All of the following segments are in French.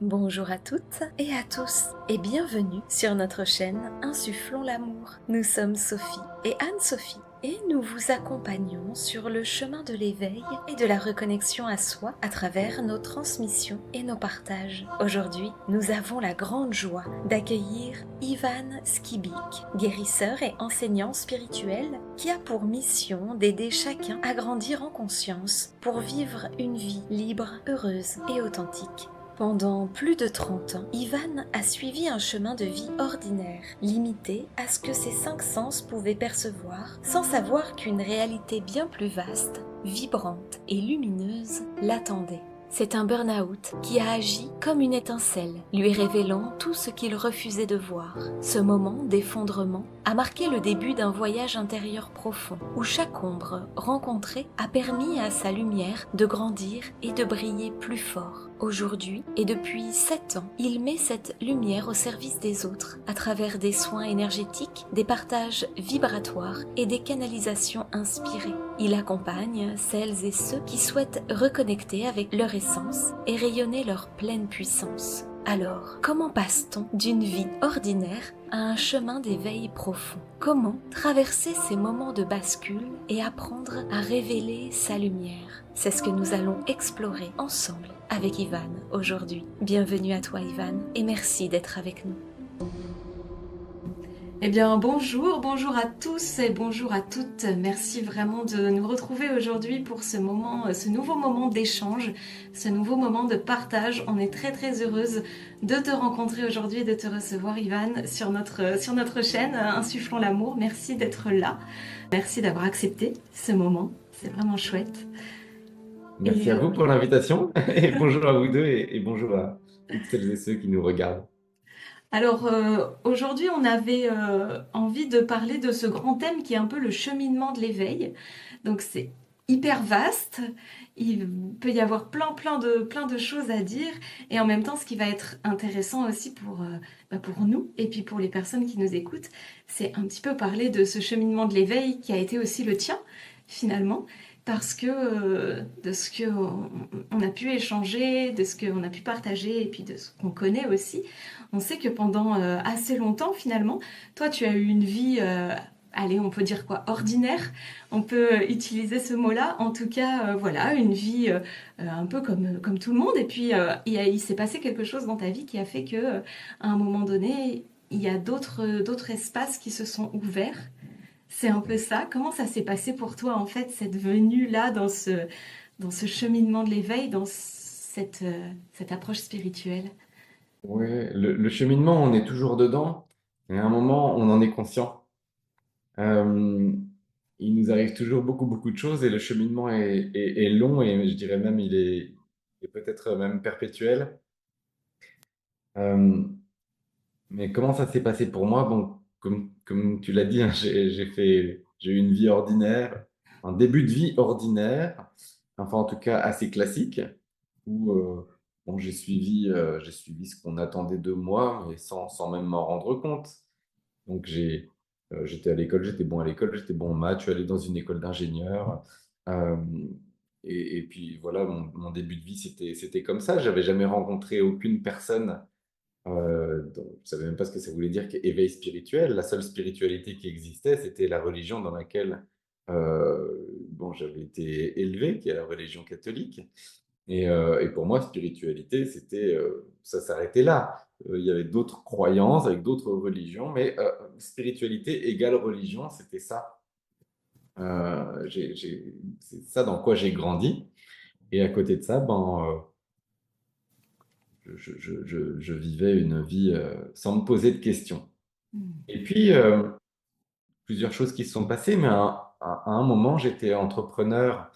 Bonjour à toutes et à tous et bienvenue sur notre chaîne Insufflons l'amour. Nous sommes Sophie et Anne-Sophie et nous vous accompagnons sur le chemin de l'éveil et de la reconnexion à soi à travers nos transmissions et nos partages. Aujourd'hui, nous avons la grande joie d'accueillir Ivan Skibik, guérisseur et enseignant spirituel qui a pour mission d'aider chacun à grandir en conscience pour vivre une vie libre, heureuse et authentique. Pendant plus de 30 ans, Ivan a suivi un chemin de vie ordinaire, limité à ce que ses cinq sens pouvaient percevoir, sans savoir qu'une réalité bien plus vaste, vibrante et lumineuse l'attendait. C'est un burn-out qui a agi comme une étincelle, lui révélant tout ce qu'il refusait de voir. Ce moment d'effondrement a marqué le début d'un voyage intérieur profond, où chaque ombre rencontrée a permis à sa lumière de grandir et de briller plus fort. Aujourd'hui, et depuis 7 ans, il met cette lumière au service des autres, à travers des soins énergétiques, des partages vibratoires et des canalisations inspirées. Il accompagne celles et ceux qui souhaitent reconnecter avec leur essence et rayonner leur pleine puissance. Alors, comment passe-t-on d'une vie ordinaire à un chemin d'éveil profond? Comment traverser ces moments de bascule et apprendre à révéler sa lumière? C'est ce que nous allons explorer ensemble avec Ivan aujourd'hui. Bienvenue à toi Ivan et merci d'être avec nous. Eh bien, bonjour à tous et bonjour à toutes. Merci vraiment de nous retrouver aujourd'hui pour ce moment, ce nouveau moment d'échange, ce nouveau moment de partage. On est très heureuse de te rencontrer aujourd'hui et de te recevoir, Ivan, sur notre chaîne Insufflons l'amour. Merci d'être là. Merci d'avoir accepté ce moment. C'est vraiment chouette. Merci Et à vous pour l'invitation et bonjour à vous deux et bonjour à toutes celles et ceux qui nous regardent. alors aujourd'hui, on avait envie de parler de ce grand thème qui est un peu le cheminement de l'éveil. Donc c'est hyper vaste, il peut y avoir plein de choses à dire et en même temps ce qui va être intéressant aussi pour nous et puis pour les personnes qui nous écoutent, c'est un petit peu parler de ce cheminement de l'éveil qui a été aussi le tien finalement. Parce que de ce qu'on a pu échanger, de ce qu'on a pu partager et puis de ce qu'on connaît aussi, on sait que pendant assez longtemps, finalement, toi, tu as eu une vie, allez, on peut dire quoi, ordinaire. On peut utiliser ce mot-là. En tout cas, voilà, une vie un peu comme tout le monde. Et puis, il s'est passé quelque chose dans ta vie qui a fait que, à un moment donné, il y a d'autres espaces qui se sont ouverts. C'est un peu ça. Comment ça s'est passé pour toi, en fait, cette venue-là dans ce cheminement de l'éveil, dans cette approche spirituelle? Ouais, le cheminement, on est toujours dedans et à un moment, on en est conscient. Euh, il nous arrive toujours beaucoup de choses et le cheminement est long et je dirais même il est peut-être même perpétuel. Euh, mais comment ça s'est passé pour moi? Bon, comme tu l'as dit, hein, j'ai eu une vie ordinaire, un début de vie ordinaire, enfin en tout cas assez classique. Où bon, j'ai suivi ce qu'on attendait de moi, mais sans même m'en rendre compte. Donc j'étais à l'école, j'étais bon à l'école, j'étais bon en maths, je suis allé dans une école d'ingénieur. Euh, et puis voilà, mon début de vie, c'était comme ça. J'avais jamais rencontré aucune personne. Je ne savais même pas ce que ça voulait dire qu'éveil spirituel. La seule spiritualité qui existait, c'était la religion dans laquelle bon, j'avais été élevé, qui est la religion catholique. Et pour moi, spiritualité, ça s'arrêtait là. Il y avait d'autres croyances avec d'autres religions, mais spiritualité égale religion, c'était ça. C'est ça dans quoi j'ai grandi. Et à côté de ça, je vivais une vie sans me poser de questions. Hmm. Et puis, plusieurs choses qui se sont passées, mais à un moment, j'étais entrepreneur.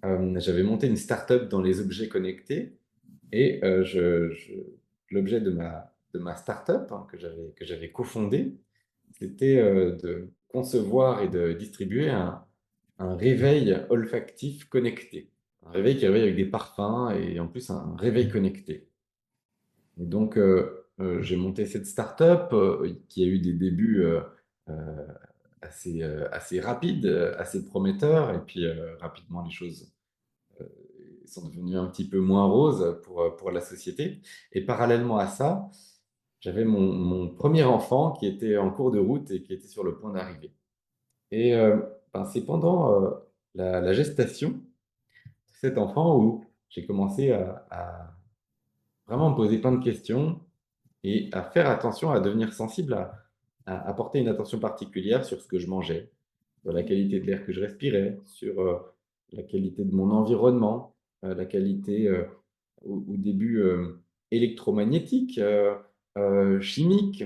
J'avais monté une start-up dans les objets connectés. Et l'objet de ma start-up hein, que j'avais cofondée, c'était de concevoir et de distribuer un réveil olfactif connecté. Un réveil qui réveille avec des parfums et en plus un réveil connecté. Et donc, j'ai monté cette start-up qui a eu des débuts euh, assez rapides, assez prometteurs. Et puis, rapidement, les choses sont devenus un petit peu moins roses pour la société. Et parallèlement à ça, j'avais mon premier enfant qui était en cours de route et qui était sur le point d'arriver. Et ben, c'est pendant la gestation de cet enfant où j'ai commencé à vraiment me poser plein de questions et à faire attention, à devenir sensible, à porter une attention particulière sur ce que je mangeais, sur la qualité de l'air que je respirais, sur la qualité de mon environnement, la qualité au début électromagnétique, chimique,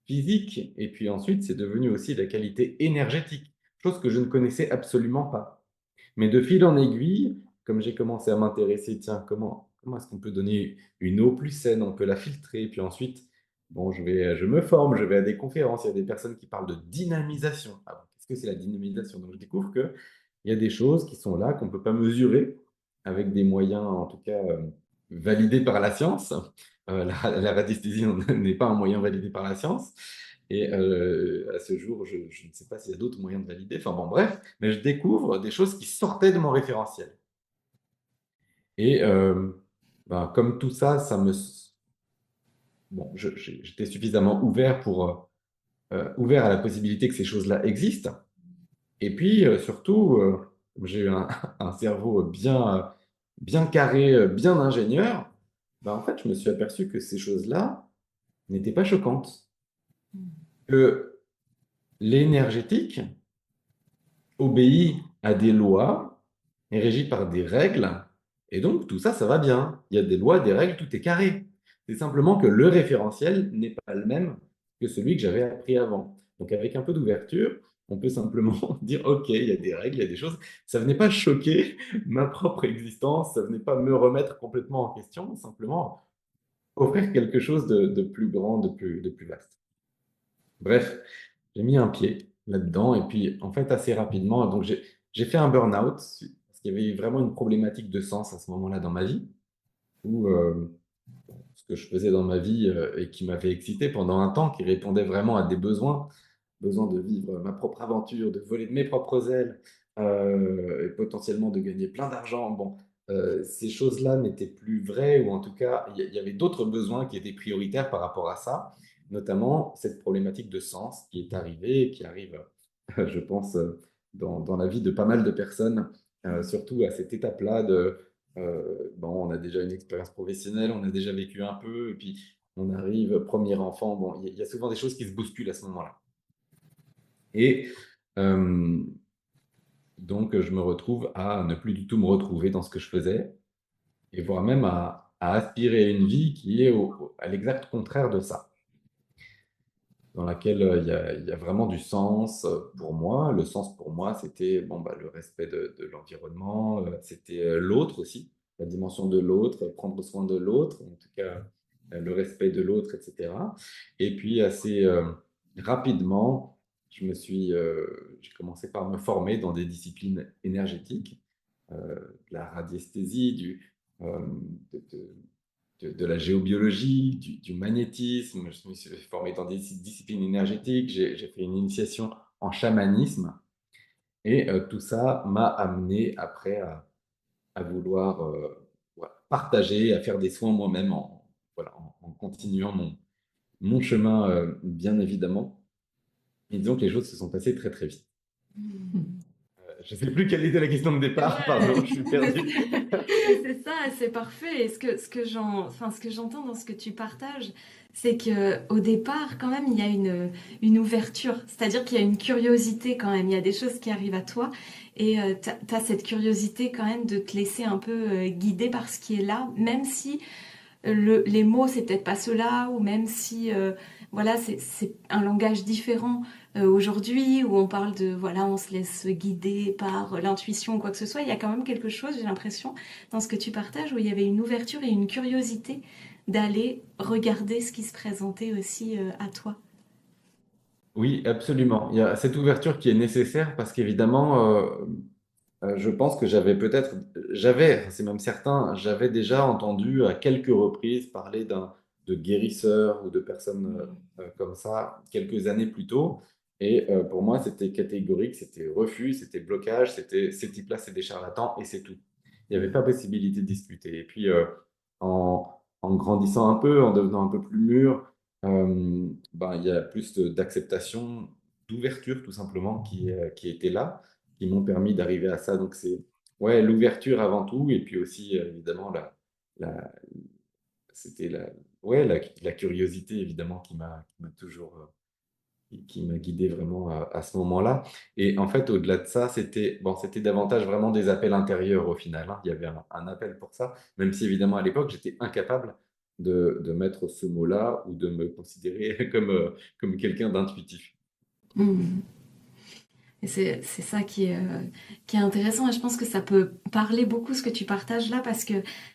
physique, et puis ensuite c'est devenu aussi la qualité énergétique, chose que je ne connaissais absolument pas. Mais de fil en aiguille, comme j'ai commencé à m'intéresser, tiens, comment est-ce qu'on peut donner une eau plus saine, on peut la filtrer, puis ensuite, bon, je me forme, je vais à des conférences, il y a des personnes qui parlent de dynamisation. Ah bon, qu'est-ce que c'est la dynamisation? Donc je découvre qu'il y a des choses qui sont là, qu'on ne peut pas mesurer avec des moyens, en tout cas, validés par la science. La radiesthésie n'est pas un moyen validé par la science. Et à ce jour, je ne sais pas s'il y a d'autres moyens de valider. Enfin bon, bref, mais je découvre des choses qui sortaient de mon référentiel. Et ben, comme tout ça, bon, j'étais suffisamment ouvert ouvert à la possibilité que ces choses-là existent. Et puis surtout, j'ai eu un cerveau bien carré, bien ingénieur. Ben, en fait, je me suis aperçu que ces choses-là n'étaient pas choquantes. Que l'énergétique obéit à des lois, est régi par des règles, et donc tout ça, ça va bien. Il y a des lois, des règles, tout est carré. C'est simplement que le référentiel n'est pas le même que celui que j'avais appris avant. Donc avec un peu d'ouverture, on peut simplement dire, OK, il y a des règles, il y a des choses. Ça ne venait pas choquer ma propre existence, ça ne venait pas me remettre complètement en question, simplement offrir quelque chose de plus grand, de plus vaste. Bref, j'ai mis un pied là-dedans et puis en fait assez rapidement, donc j'ai fait un burn-out parce qu'il y avait vraiment une problématique de sens à ce moment-là dans ma vie où ce que je faisais dans ma vie et qui m'avait excité pendant un temps, qui répondait vraiment à des besoins, besoin de vivre ma propre aventure, de voler de mes propres ailes et potentiellement de gagner plein d'argent. Bon, ces choses-là n'étaient plus vraies ou en tout cas il y avait d'autres besoins qui étaient prioritaires par rapport à ça, notamment cette problématique de sens qui est arrivée et qui arrive, je pense, dans la vie de pas mal de personnes, surtout à cette étape-là de bon, on a déjà une expérience professionnelle, on a déjà vécu un peu, et puis on arrive, premier enfant, bon, il y a souvent des choses qui se bousculent à ce moment-là. Et euh, donc, je me retrouve à ne plus du tout me retrouver dans ce que je faisais, et voire même à aspirer à une vie qui est à l'exact contraire de ça, dans laquelle il y a vraiment du sens pour moi. Le sens pour moi, c'était bon, bah, le respect de l'environnement, c'était l'autre aussi, la dimension de l'autre, prendre soin de l'autre, en tout cas le respect de l'autre, etc. Et puis assez rapidement, j'ai commencé par me former dans des disciplines énergétiques, de la radiesthésie, euh, de, de la géobiologie, du magnétisme. Je me suis formé dans des disciplines énergétiques. J'ai fait une initiation en chamanisme. Et tout ça m'a amené après à vouloir voilà, partager, à faire des soins moi-même voilà, en continuant mon chemin, bien évidemment. Et disons que les choses se sont passées très, très vite. Je ne sais plus quelle était la question de départ, pardon, je suis perdu. C'est ça, c'est parfait. Et ce que j'entends dans ce que tu partages, c'est que au départ, quand même, il y a une ouverture. C'est-à-dire qu'il y a une curiosité quand même. Il y a des choses qui arrivent à toi. Et t'as cette curiosité quand même de te laisser un peu guider par ce qui est là, même si les mots, c'est peut-être pas cela, ou même si voilà, c'est un langage différent aujourd'hui, où on parle de, voilà, on se laisse guider par l'intuition ou quoi que ce soit, il y a quand même quelque chose, j'ai l'impression, dans ce que tu partages, où il y avait une ouverture et une curiosité d'aller regarder ce qui se présentait aussi à toi. Oui, absolument. Il y a cette ouverture qui est nécessaire parce qu'évidemment, je pense que c'est même certain, j'avais déjà entendu à quelques reprises parler de guérisseurs ou de personnes comme ça quelques années plus tôt. Et pour moi, c'était catégorique, c'était refus, c'était blocage, c'était ces types-là, c'est des charlatans et c'est tout. il n'y avait pas possibilité de discuter. Et puis, en grandissant un peu, en devenant un peu plus mûr, ben, il y a plus d'acceptation, d'ouverture tout simplement qui était là, qui m'ont permis d'arriver à ça. Donc c'est ouais, l'ouverture avant tout, et puis aussi évidemment la, c'était ouais, la curiosité évidemment qui m'a toujours qui m'a guidé vraiment à ce moment-là. Et en fait, au-delà de ça, c'était bon, c'était davantage vraiment des appels intérieurs au final, hein. Il y avait un appel pour ça, même si évidemment à l'époque, j'étais incapable de mettre ce mot-là ou de me considérer comme quelqu'un d'intuitif. Mhm. Et c'est ça qui est intéressant et je pense que ça peut parler beaucoup ce que tu partages là parce que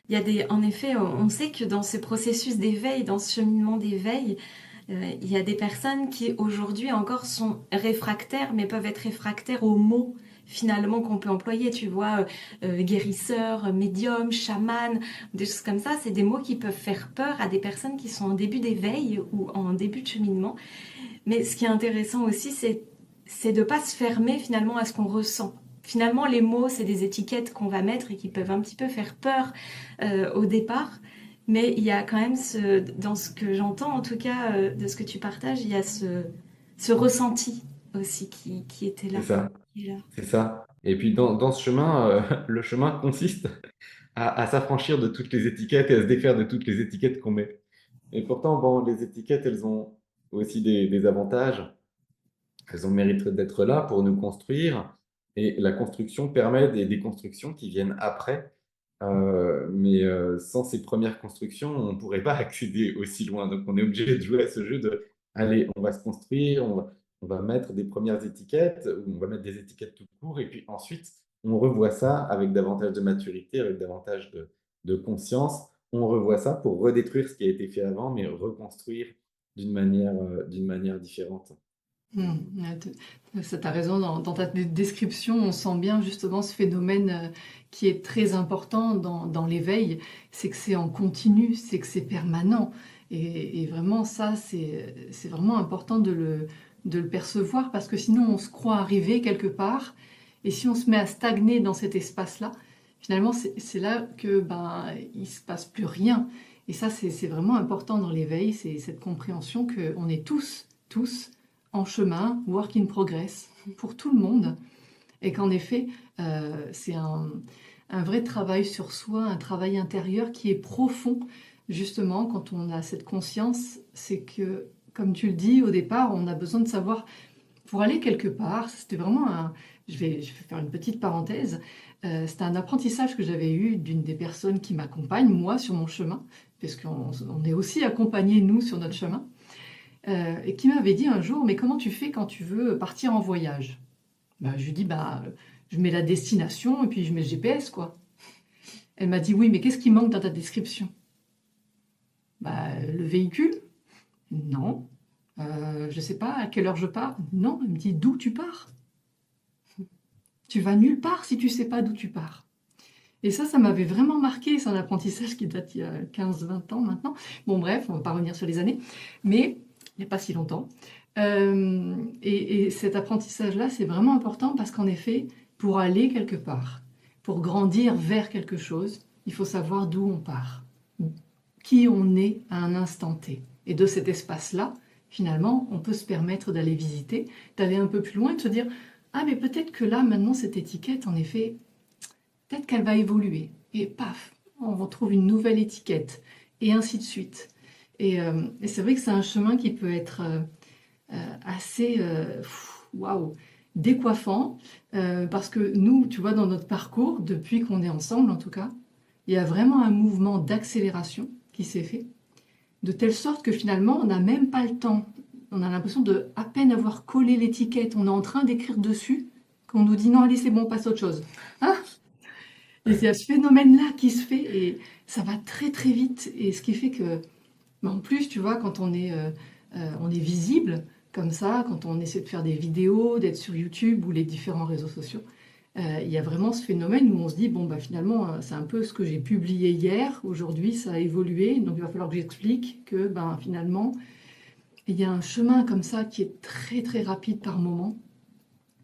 il y a en effet, on sait que dans ce processus d'éveil, dans ce cheminement d'éveil, il y a des personnes qui aujourd'hui encore sont réfractaires, mais peuvent être réfractaires aux mots finalement qu'on peut employer, tu vois, guérisseur, médium, chaman, des choses comme ça, c'est des mots qui peuvent faire peur à des personnes qui sont en début d'éveil ou en début de cheminement. Mais ce qui est intéressant aussi, c'est de ne pas se fermer finalement à ce qu'on ressent. Finalement, les mots, c'est des étiquettes qu'on va mettre et qui peuvent un petit peu faire peur au départ. Mais il y a quand même, dans ce que j'entends en tout cas de ce que tu partages, il y a ce ressenti aussi qui était C'est là. ça, Qui est là. c'est ça. Et puis dans ce chemin, le chemin consiste à s'affranchir de toutes les étiquettes et à se défaire de toutes les étiquettes qu'on met. Et pourtant, bon, les étiquettes, elles ont aussi des avantages. Elles ont le mérite d'être là pour nous construire. Et la construction permet des déconstructions qui viennent après. Mais sans ces premières constructions, on ne pourrait pas accéder aussi loin. Donc, on est obligé de jouer à ce jeu de, allez, on va se construire, on va mettre des premières étiquettes, ou on va mettre des étiquettes tout court, et puis ensuite, on revoit ça avec davantage de maturité, avec davantage de conscience. On revoit ça pour redétruire ce qui a été fait avant, mais reconstruire d'une manière différente. Ouais, ça, t'as raison, dans ta description, on sent bien justement ce phénomène qui est très important dans l'éveil, c'est que c'est en continu, c'est que c'est permanent. Et vraiment, ça, c'est vraiment important de le percevoir parce que sinon, on se croit arrivé quelque part. Et si on se met à stagner dans cet espace-là, finalement, c'est là que ben, il se passe plus rien. Et ça, c'est vraiment important dans l'éveil, c'est cette compréhension qu'on est tous en chemin, work in progress, pour tout le monde. Et qu'en effet, c'est un vrai travail sur soi, un travail intérieur qui est profond. Justement, quand on a cette conscience, c'est que, comme tu le dis au départ, on a besoin de savoir, pour aller quelque part, c'était vraiment un... Je vais faire une petite parenthèse. C'était un apprentissage que j'avais eu d'une des personnes qui m'accompagne, moi, sur mon chemin, parce qu'on est aussi accompagnés, nous, sur notre chemin. Et qui m'avait dit un jour, mais comment tu fais quand tu veux partir en voyage? Bah, je lui dis, bah, je mets la destination et puis je mets le GPS, quoi. Elle m'a dit, oui, mais qu'est-ce qui manque dans ta description? Bah, le véhicule? Non. Je sais pas à quelle heure je pars? Non. Elle me dit, d'où tu pars? Tu vas nulle part si tu sais pas d'où tu pars. Et ça m'avait vraiment marqué. C'est un apprentissage qui date il y a 15-20 ans maintenant. Bon, bref, on va pas revenir sur les années. Mais il n'y a pas si longtemps. Et cet apprentissage-là, c'est vraiment important parce qu'en effet, pour aller quelque part, pour grandir vers quelque chose, il faut savoir d'où on part, qui on est à un instant T. Et de cet espace-là, finalement, on peut se permettre d'aller visiter, d'aller un peu plus loin et de se dire « Ah, mais peut-être que là, maintenant, cette étiquette, en effet, peut-être qu'elle va évoluer. » Et paf, on retrouve une nouvelle étiquette, et ainsi de suite. Et c'est vrai que c'est un chemin qui peut être assez waouh, décoiffant, parce que nous, tu vois, dans notre parcours, depuis qu'on est ensemble en tout cas, il y a vraiment un mouvement d'accélération qui s'est fait, de telle sorte que finalement, on n'a même pas le temps. On a l'impression de à peine avoir collé l'étiquette, on est en train d'écrire dessus, qu'on nous dit non, allez, c'est bon, on passe à autre chose. Hein? Et il y a ce phénomène-là qui se fait, et ça va très très vite, et ce qui fait que mais en plus, tu vois, quand on est visible comme ça, quand on essaie de faire des vidéos, d'être sur YouTube ou les différents réseaux sociaux, il y a vraiment ce phénomène où on se dit, bon, bah, finalement, c'est un peu ce que j'ai publié hier, aujourd'hui, ça a évolué, donc il va falloir que j'explique que ben, finalement, il y a un chemin comme ça qui est très très rapide par moment,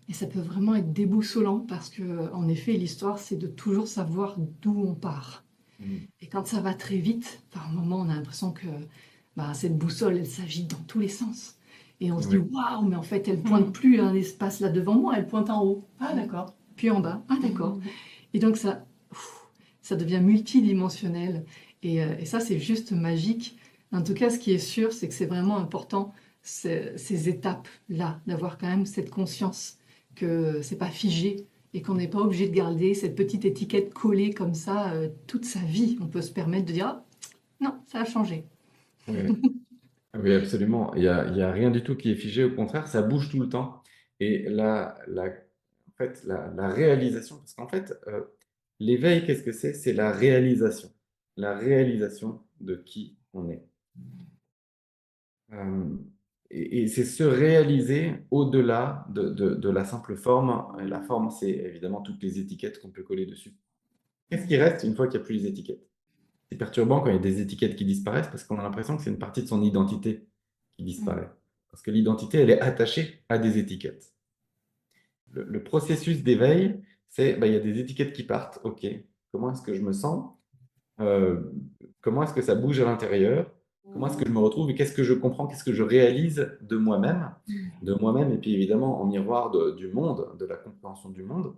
Et ça peut vraiment être déboussolant parce que, en effet, l'histoire, c'est de toujours savoir d'où on part. Mm. Et quand ça va très vite, par moment, on a l'impression que bah, cette boussole, elle s'agite dans tous les sens. Et on se dit, Oui, waouh, mais en fait, elle pointe plus un espace là devant moi, elle pointe en haut. Ah, d'accord. Puis en bas. Ah, d'accord. Et donc, ça devient multidimensionnel. Et ça, c'est juste magique. En tout cas, ce qui est sûr, c'est que c'est vraiment important, ces étapes-là, d'avoir quand même cette conscience que c'est pas figé et qu'on n'est pas obligé de garder cette petite étiquette collée comme ça toute sa vie. On peut se permettre de dire, ah, non, ça a changé. oui, oui, absolument. Il y a rien du tout qui est figé, au contraire, ça bouge tout le temps. Et en fait, la réalisation, parce qu'en fait, l'éveil, qu'est-ce que c'est? C'est la réalisation de qui on est. Euh, et c'est se réaliser au-delà de la simple forme. Et la forme, c'est évidemment toutes les étiquettes qu'on peut coller dessus. Qu'est-ce qui reste une fois qu'il n'y a plus les étiquettes? C'est perturbant quand il y a des étiquettes qui disparaissent parce qu'on a l'impression que c'est une partie de son identité qui disparaît. Parce que l'identité, elle est attachée à des étiquettes. Le processus d'éveil, c'est, bah, il y a des étiquettes qui partent. OK, comment est-ce que je me sens? Euh, Comment est-ce que ça bouge à l'intérieur? Comment est-ce que je me retrouve et qu'est-ce que je comprends, qu'est-ce que je réalise de moi-même et puis évidemment en miroir du monde, de la compréhension du monde.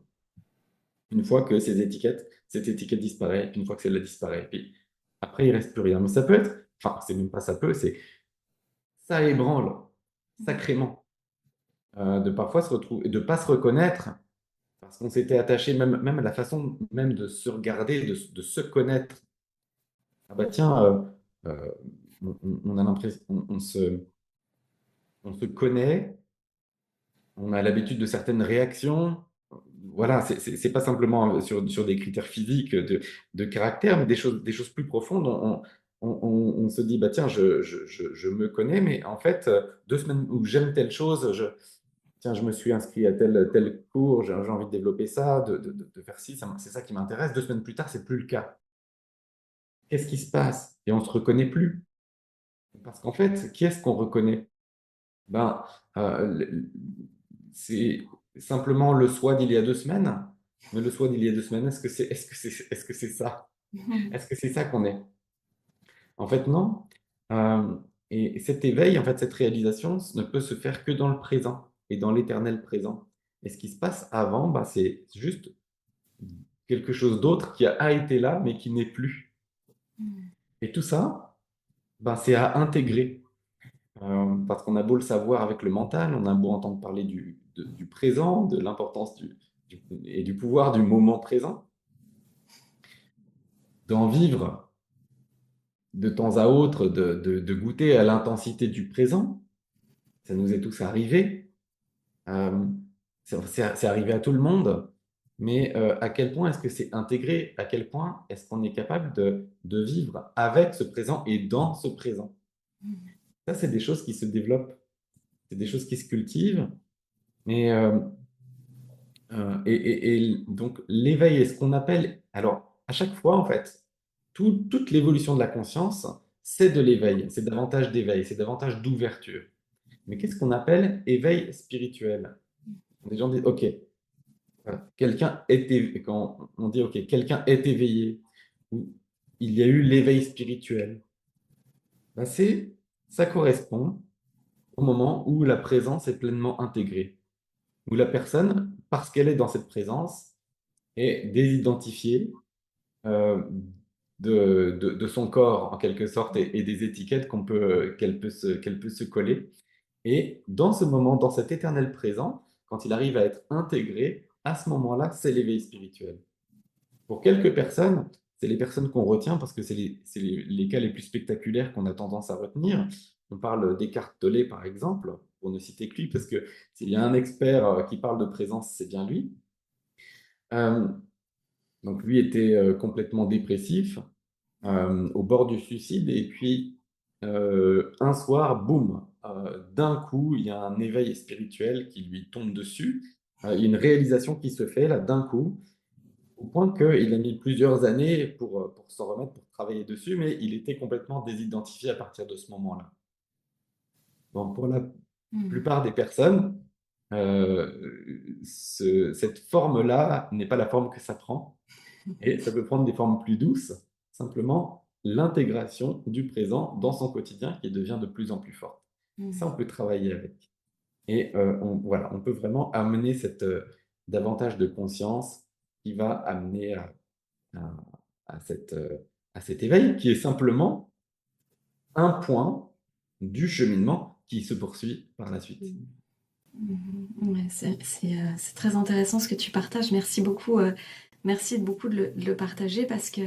Une fois que cette étiquette disparaît, puis une fois que celle-là disparaît, puis après il ne reste plus rien. Mais ça peut être, enfin c'est même pas ça peut, c'est ça ébranle sacrément de parfois se retrouver, de pas se reconnaître parce qu'on s'était attaché même à la façon même de se regarder, de se connaître. Ah bah tiens, euh, on a l'impression, on se connaît, on a l'habitude de certaines réactions. Voilà, c'est pas simplement sur des critères physiques de caractère, mais des choses plus profondes. On se dit, bah tiens, je me connais, mais en fait, 2 semaines où j'aime telle chose, tiens, je me suis inscrit à tel cours, j'ai envie de développer ça, de faire ci, c'est ça qui m'intéresse. 2 semaines plus tard, c'est plus le cas. Qu'est-ce qui se passe? Et on se reconnaît plus. Parce qu'en fait, qui est-ce qu'on reconnaît? Ben, c'est simplement le soi d'il y a 2 semaines. Mais le soi d'il y a 2 semaines, est-ce que c'est ça? Est-ce que c'est ça qu'on est? En fait, non. Euh, et cet éveil, en fait, cette réalisation ne peut se faire que dans le présent et dans l'éternel présent. Et ce qui se passe avant, ben, c'est juste quelque chose d'autre qui a été là, mais qui n'est plus. Et tout ça, ben, c'est à intégrer. Parce qu'on a beau le savoir avec le mental, on a beau entendre parler du présent, de l'importance et du pouvoir du moment présent, d'en vivre de temps à autre, de goûter à l'intensité du présent. Ça nous est tous arrivé. Euh, c'est arrivé à tout le monde. Mais à quel point est-ce que c'est intégré? À quel point est-ce qu'on est capable de vivre avec ce présent et dans ce présent? Ça, c'est des choses qui se développent, c'est des choses qui se cultivent. Mais et donc, l'éveil est ce qu'on appelle. Alors, à chaque fois, en fait, toute l'évolution de la conscience, c'est de l'éveil, c'est davantage d'éveil, c'est davantage d'ouverture. Mais qu'est-ce qu'on appelle éveil spirituel? Les gens disent, OK, quelqu'un est éveillé. Quand on dit, OK, quelqu'un est éveillé, ou il y a eu l'éveil spirituel, ben ça correspond au moment où la présence est pleinement intégrée, où la personne, parce qu'elle est dans cette présence, est désidentifiée euh, de son corps, en quelque sorte, et des étiquettes qu'elle peut se coller. Et dans ce moment, dans cet éternel présent, quand il arrive à être intégré, à ce moment-là, c'est l'éveil spirituel. Pour quelques personnes, c'est les personnes qu'on retient parce que c'est les cas les plus spectaculaires qu'on a tendance à retenir. On parle d'Eckhart Tolle, par exemple, pour ne citer que lui, parce que s'il y a un expert qui parle de présence, c'est bien lui. Euh, donc lui était complètement dépressif, au bord du suicide, et puis un soir, boum, d'un coup, il y a un éveil spirituel qui lui tombe dessus. Il y a une réalisation qui se fait là d'un coup, au point qu'il a mis plusieurs années pour s'en remettre, pour travailler dessus, mais il était complètement désidentifié à partir de ce moment-là. Bon, pour la plupart des personnes, cette forme-là n'est pas la forme que ça prend, et ça peut prendre des formes plus douces, simplement l'intégration du présent dans son quotidien qui devient de plus en plus forte. Ça, on peut travailler avec. Et voilà, on peut vraiment amener davantage de conscience qui va amener à- à à cet éveil qui est simplement un point du cheminement qui se poursuit par la suite. Ouais, c'est très intéressant ce que tu partages. Merci beaucoup, merci beaucoup de le partager parce que,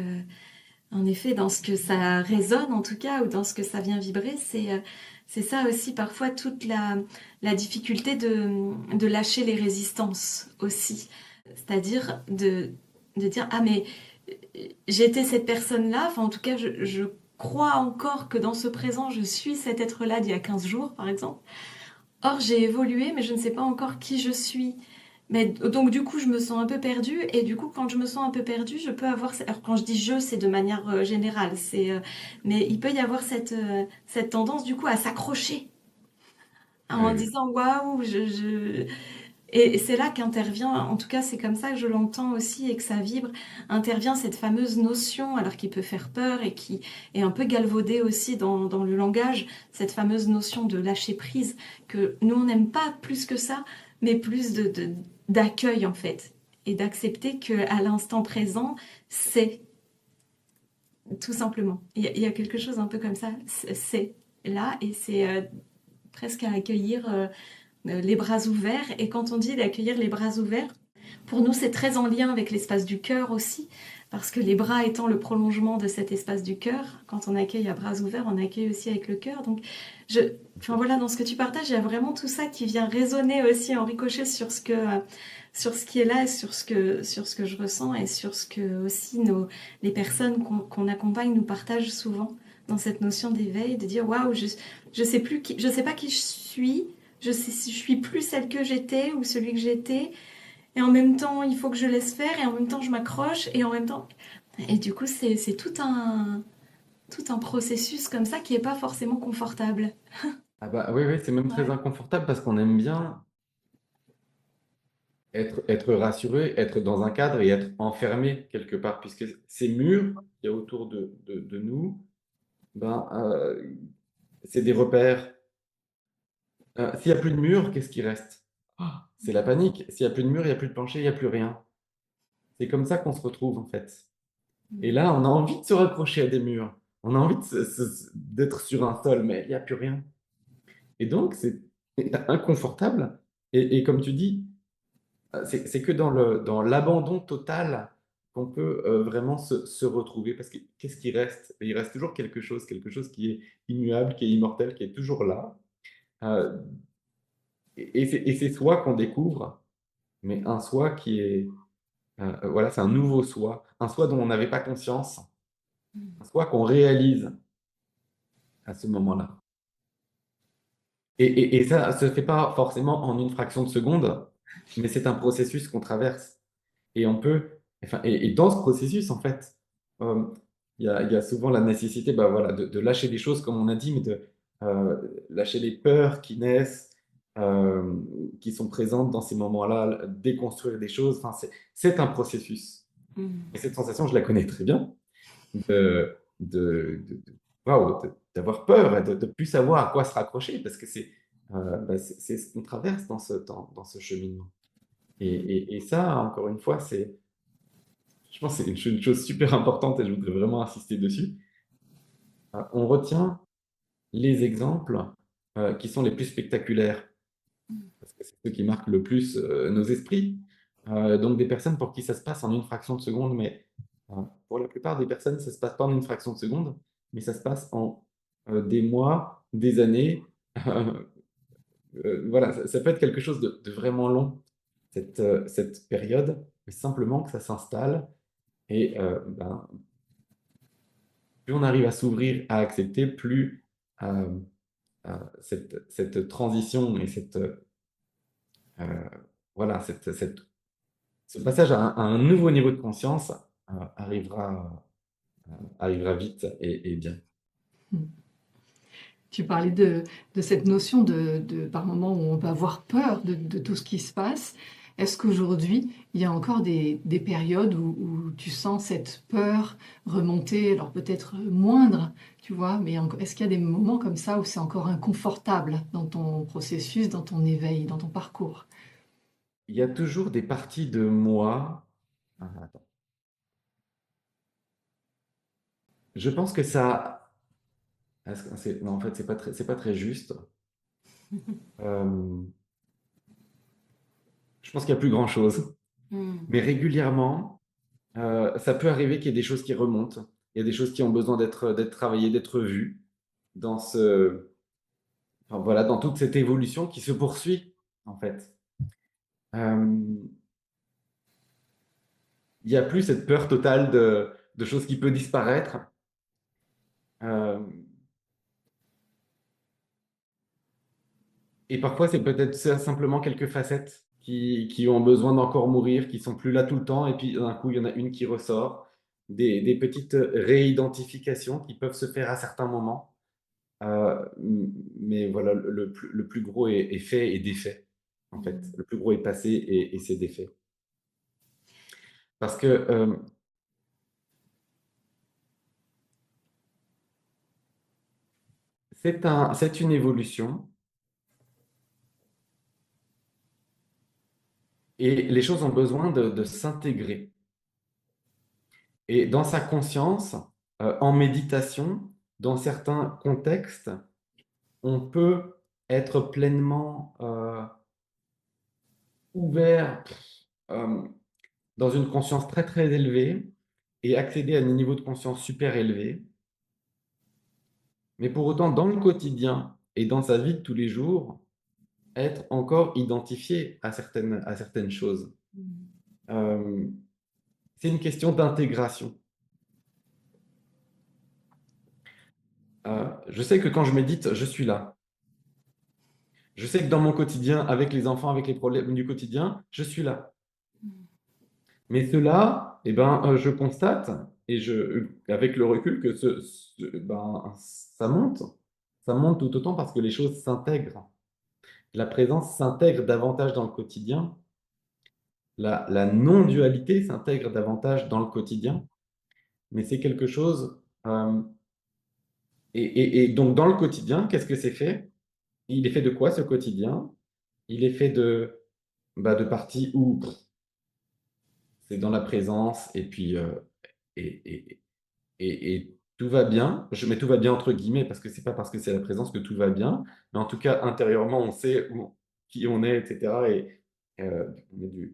en effet, dans ce que ça résonne en tout cas, ou dans ce que ça vient vibrer, c'est ça aussi parfois toute la difficulté de lâcher les résistances aussi. C'est-à-dire de dire, ah mais j'étais cette personne-là, enfin en tout cas je crois encore que dans ce présent je suis cet être-là d'il y a 15 jours par exemple. Or, j'ai évolué, mais je ne sais pas encore qui je suis. Mais donc du coup, je me sens un peu perdue. Et du coup, quand je me sens un peu perdue, je peux avoir. Alors quand je dis je, c'est de manière générale. Mais il peut y avoir cette tendance du coup à s'accrocher en Oui, disant waouh, Et c'est là qu'intervient, en tout cas c'est comme ça que je l'entends aussi et que ça vibre, intervient cette fameuse notion, alors qui peut faire peur et qui est un peu galvaudée aussi dans le langage, cette fameuse notion de lâcher prise, que nous on n'aime pas plus que ça, mais plus d'accueil en fait, et d'accepter qu'à l'instant présent, c'est tout simplement. Il y a quelque chose un peu comme ça, c'est là et c'est presque à accueillir les bras ouverts. Et quand on dit d'accueillir les bras ouverts, pour nous, c'est très en lien avec l'espace du cœur aussi, parce que les bras étant le prolongement de cet espace du cœur, quand on accueille à bras ouverts, on accueille aussi avec le cœur. Donc, enfin voilà, dans ce que tu partages, il y a vraiment tout ça qui vient résonner aussi en ricochet sur ce qui est là, sur ce que je ressens et sur ce que aussi les personnes qu'on accompagne nous partagent souvent dans cette notion d'éveil, de dire waouh, je sais plus je sais pas qui je suis, je sais si je suis plus celle que j'étais ou celui que j'étais, et en même temps il faut que je laisse faire, et en même temps je m'accroche, et en même temps, et du coup c'est tout un processus comme ça qui est pas forcément confortable. ah bah, oui, oui, c'est même très Ouais. inconfortable parce qu'on aime bien être rassuré, être dans un cadre et être enfermé quelque part, puisque ces murs qu'il y a autour de nous, ben, c'est des repères. S'il n'y a plus de mur, qu'est-ce qui reste? Ah, c'est la panique. S'il n'y a plus de mur, il n'y a plus de plancher, il n'y a plus rien. C'est comme ça qu'on se retrouve en fait. Et là, on a envie de se raccrocher à des murs. On a envie d'être sur un sol, mais il n'y a plus rien. Et donc, c'est inconfortable. Et comme tu dis, c'est que dans l'abandon total qu'on peut vraiment se retrouver. Parce que qu'est-ce qui reste? Il reste toujours quelque chose qui est immuable, qui est immortel, qui est toujours là. Euh, et c'est soi qu'on découvre, mais un soi qui est, voilà, c'est un nouveau soi, un soi dont on n'avait pas conscience, un soi qu'on réalise à ce moment-là. Et ça ne se fait pas forcément en une fraction de seconde, mais c'est un processus qu'on traverse. Et on peut, enfin, et dans ce processus, en fait, euh, il y a souvent la nécessité bah, voilà, de lâcher des choses, comme on a dit, mais de lâcher les peurs qui naissent, euh, qui sont présentes dans ces moments-là, déconstruire des choses. Enfin, c'est un processus. Et cette sensation, je la connais très bien, waouh, d'avoir peur et de ne plus savoir à quoi se raccrocher, parce que c'est ce qu'on traverse dans ce cheminement. Et ça, encore une fois, je pense que c'est une chose super importante et je voudrais vraiment insister dessus. On retient les exemples qui sont les plus spectaculaires, parce que c'est ceux qui marquent le plus nos esprits. Donc des personnes pour qui ça se passe en une fraction de seconde, mais pour la plupart des personnes, ça ne se passe pas en une fraction de seconde, mais ça se passe en des mois, des années. Voilà, ça peut être quelque chose de vraiment long, cette période, mais simplement que ça s'installe et ben, plus on arrive à s'ouvrir, à accepter, plus euh, cette transition et euh, voilà, ce passage à un nouveau niveau de conscience arrivera vite et bien. Tu parlais de cette notion par moment où on va avoir peur de tout ce qui se passe. Est-ce qu'aujourd'hui, il y a encore des périodes où tu sens cette peur remonter, alors peut-être moindre, tu vois, mais est-ce qu'il y a des moments comme ça où c'est encore inconfortable dans ton processus, dans ton éveil, dans ton parcours? Il y a toujours des parties de moi. Ah, attends. Je pense que ça. Non, en fait, c'est pas très juste. Euh, je pense qu'il n'y a plus grand-chose. Mm. Mais régulièrement, ça peut arriver qu'il y ait des choses qui remontent. Il y a des choses qui ont besoin d'être travaillées, d'être vues dans enfin, voilà, dans toute cette évolution qui se poursuit, en fait. Euh, il n'y a plus cette peur totale de choses qui peuvent disparaître. Euh, et parfois, c'est peut-être simplement quelques facettes qui ont besoin d'encore mourir, qui sont plus là tout le temps, et puis d'un coup, il y en a une qui ressort. Des petites réidentifications qui peuvent se faire à certains moments. Mais voilà, le plus gros est fait et défait, en fait. Mm. Le plus gros est passé et c'est défait. Parce que c'est une évolution et les choses ont besoin de s'intégrer. Et dans sa conscience, en méditation, dans certains contextes, on peut être pleinement ouvert euh, dans une conscience très très élevée et accéder à des niveaux de conscience super élevés. Mais pour autant, dans le quotidien et dans sa vie de tous les jours, être encore identifié à certaines choses. Euh, c'est une question d'intégration. Je sais que quand je médite, je suis là. Je sais que dans mon quotidien, avec les enfants, avec les problèmes du quotidien, je suis là. Mais cela, eh ben, je constate, avec le recul, que ça monte. Ça monte tout autant parce que les choses s'intègrent. La présence s'intègre davantage dans le quotidien. La non-dualité s'intègre davantage dans le quotidien. Mais c'est quelque chose. Et donc, dans le quotidien, qu'est-ce que c'est fait? Il est fait de quoi ce quotidien? Il est fait de parties où c'est dans la présence et puis et, et, et tout va bien. Je mets tout va bien entre guillemets parce que c'est pas parce que c'est la présence que tout va bien. Mais en tout cas, intérieurement, on sait qui on est, etc. Et on est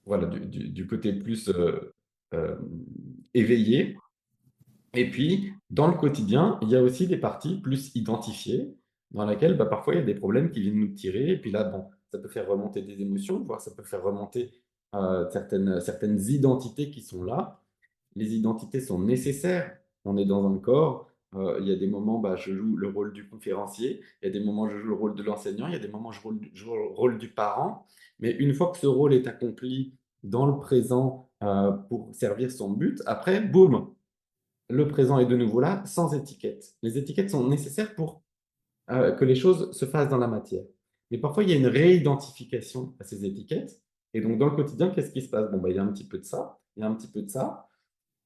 voilà, du côté plus euh, éveillé. Et puis, dans le quotidien, il y a aussi des parties plus identifiées, dans lesquelles parfois il y a des problèmes qui viennent nous tirer. Et puis là, bon, ça peut faire remonter des émotions, voire ça peut faire remonter certaines identités qui sont là. Les identités sont nécessaires. On est dans un corps. Il y a des moments, je joue le rôle du conférencier. Il y a des moments, je joue le rôle de l'enseignant. Il y a des moments, je joue le rôle du parent. Mais une fois que ce rôle est accompli dans le présent pour servir son but, après, boum, le présent est de nouveau là, sans étiquette. Les étiquettes sont nécessaires pour que les choses se fassent dans la matière. Mais parfois, il y a une réidentification à ces étiquettes. Et donc, dans le quotidien, qu'est-ce qui se passe? Bon, il y a un petit peu de ça, il y a un petit peu de ça.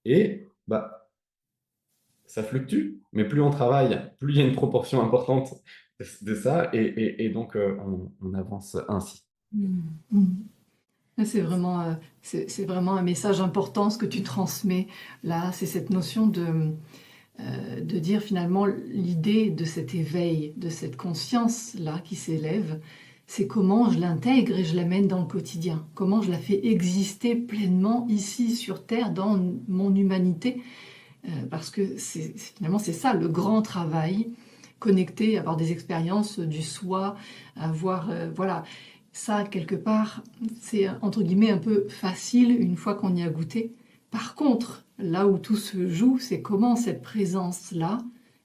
Et ça fluctue. Mais plus on travaille, plus il y a une proportion importante de ça. Et donc, on avance ainsi. Mm. C'est vraiment un message important ce que tu transmets là. C'est cette notion de dire finalement l'idée de cet éveil, de cette conscience-là qui s'élève, c'est comment je l'intègre et je l'amène dans le quotidien, comment je la fais exister pleinement ici sur Terre, dans mon humanité, parce que finalement c'est ça le grand travail, connecter, avoir des expériences du soi, avoir, voilà, ça quelque part, c'est entre guillemets un peu facile une fois qu'on y a goûté. Par contre, là où tout se joue, c'est comment cette présence-là,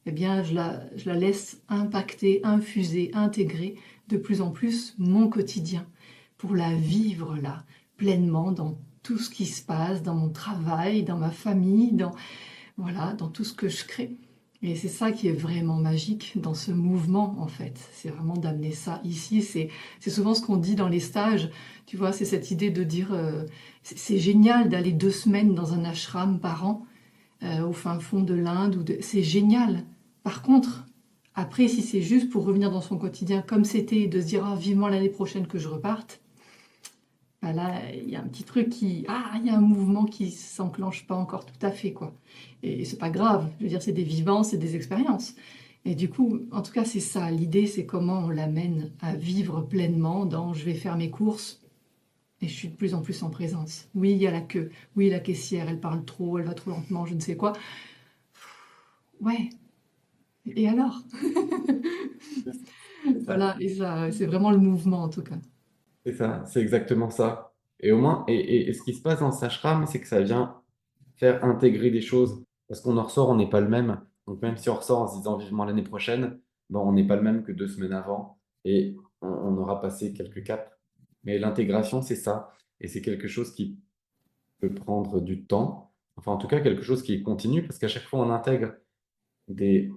eh bien, je la laisse impacter, infuser, intégrer de plus en plus mon quotidien pour la vivre là, pleinement dans tout ce qui se passe, dans mon travail, dans ma famille, voilà, dans tout ce que je crée. Et c'est ça qui est vraiment magique dans ce mouvement, en fait. C'est vraiment d'amener ça ici. C'est souvent ce qu'on dit dans les stages. Tu vois, c'est cette idée de dire c'est génial d'aller 2 semaines dans un ashram par an au fin fond de l'Inde. C'est génial. Par contre, après, si c'est juste pour revenir dans son quotidien comme c'était, et de se dire ah, vivement l'année prochaine que je reparte, bah là, il y a un petit truc il y a un mouvement qui s'enclenche pas encore tout à fait, quoi. Et c'est pas grave. Je veux dire, c'est des vivances, c'est des expériences. Et du coup, en tout cas, c'est ça. L'idée, c'est comment on l'amène à vivre pleinement dans je vais faire mes courses et je suis de plus en plus en présence. Oui, il y a la queue. Oui, la caissière, elle parle trop, elle va trop lentement, je ne sais quoi. Ouais. Et alors? C'est ça. Voilà. Et ça, c'est vraiment le mouvement, en tout cas. C'est ça, c'est exactement ça. Et au moins, et ce qui se passe dans le Sashram, c'est que ça vient faire intégrer des choses. Parce qu'on en ressort, on n'est pas le même. Donc même si on ressort en se disant vivement l'année prochaine, ben, on n'est pas le même que 2 semaines avant. Et on aura passé quelques caps. Mais l'intégration, c'est ça. Et c'est quelque chose qui peut prendre du temps. Enfin, en tout cas, quelque chose qui est continu, parce qu'à chaque fois, on intègre des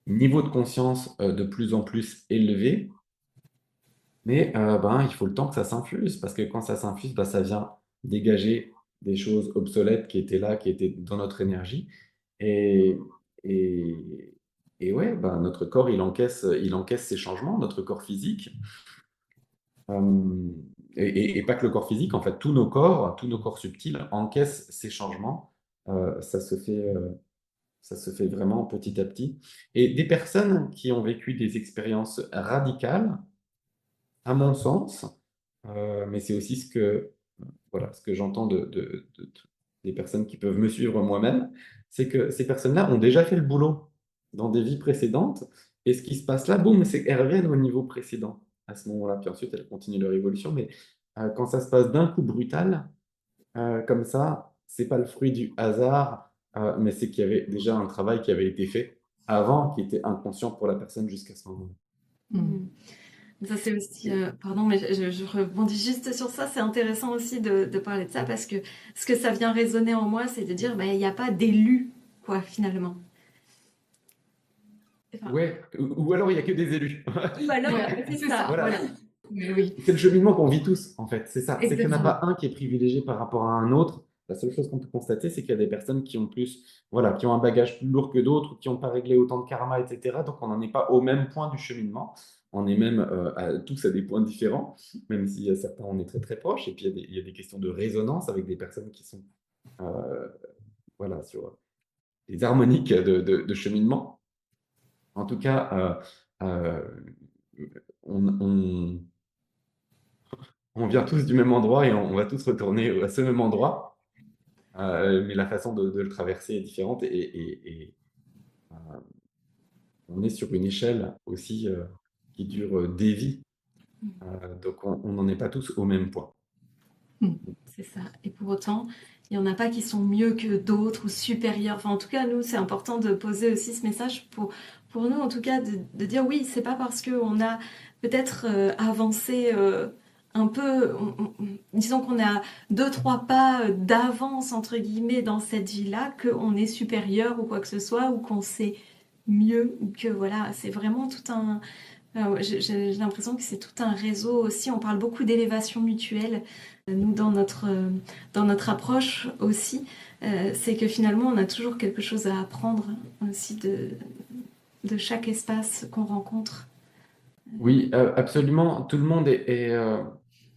niveaux de conscience de plus en plus élevés. Mais ben, il faut le temps que ça s'infuse, parce que quand ça s'infuse, ben, ça vient dégager des choses obsolètes qui étaient là, qui étaient dans notre énergie. Et, et, et ouais, ben, notre corps, il encaisse ces changements, notre corps physique. Euh, et pas que le corps physique, en fait, tous nos corps subtils encaissent ces changements. Ça se fait vraiment petit à petit. Et des personnes qui ont vécu des expériences radicales, à mon sens, mais c'est aussi voilà, ce que j'entends des personnes qui peuvent me suivre moi-même, c'est que ces personnes-là ont déjà fait le boulot dans des vies précédentes, et ce qui se passe là, boum, c'est qu'elles reviennent au niveau précédent à ce moment-là, puis ensuite elles continuent leur évolution, mais quand ça se passe d'un coup brutal, comme ça, c'est pas le fruit du hasard, mais c'est qu'il y avait déjà un travail qui avait été fait avant, qui était inconscient pour la personne jusqu'à ce moment-là. Mm. Ça, c'est aussi, pardon, mais je rebondis juste sur ça. C'est intéressant aussi de parler de ça parce que ce que ça vient résonner en moi, c'est de dire, bah, il n'y a pas d'élu, quoi, finalement. Enfin, Ouais, ou alors il n'y a que des élus. ou alors, Ouais, c'est c'est ça, ça. voilà. Voilà. Mais oui. C'est le cheminement qu'on vit tous, en fait. C'est ça. C'est qu'il n'y en a Exactement. pas un qui est privilégié par rapport à un autre. La seule chose qu'on peut constater, c'est qu'il y a des personnes qui ont plus, voilà, qui ont un bagage plus lourd que d'autres, ou qui n'ont pas réglé autant de karma, etc. Donc, on n'en est pas au même point du cheminement. On est même tous à des points différents, même si certains, on est très, très proches. Et puis, il y a des questions de résonance avec des personnes qui sont, euh, voilà, sur des harmoniques de cheminement. En tout cas, on on vient tous du même endroit et on va tous retourner à ce même endroit, mais la façon de le traverser est différente et, euh, on est sur une échelle aussi qui dure des vies. Donc on n'en est pas tous au même point. Mm. C'est ça. Et pour autant, il n'y en a pas qui sont mieux que d'autres ou supérieurs. Enfin, en tout cas, nous, c'est important de poser aussi ce message pour nous, en tout cas, de dire oui, c'est pas parce qu'on a peut-être avancé un peu, disons qu'on a 2, 3 pas d'avance, entre guillemets, dans cette vie-là, qu'on est supérieur ou quoi que ce soit, ou qu'on sait mieux, ou que voilà, c'est vraiment tout un. Ouais, j'ai l'impression que c'est tout un réseau aussi. On parle beaucoup d'élévation mutuelle. Nous, dans notre approche aussi, c'est que finalement, on a toujours quelque chose à apprendre aussi de chaque espace qu'on rencontre. Oui, absolument. Tout le monde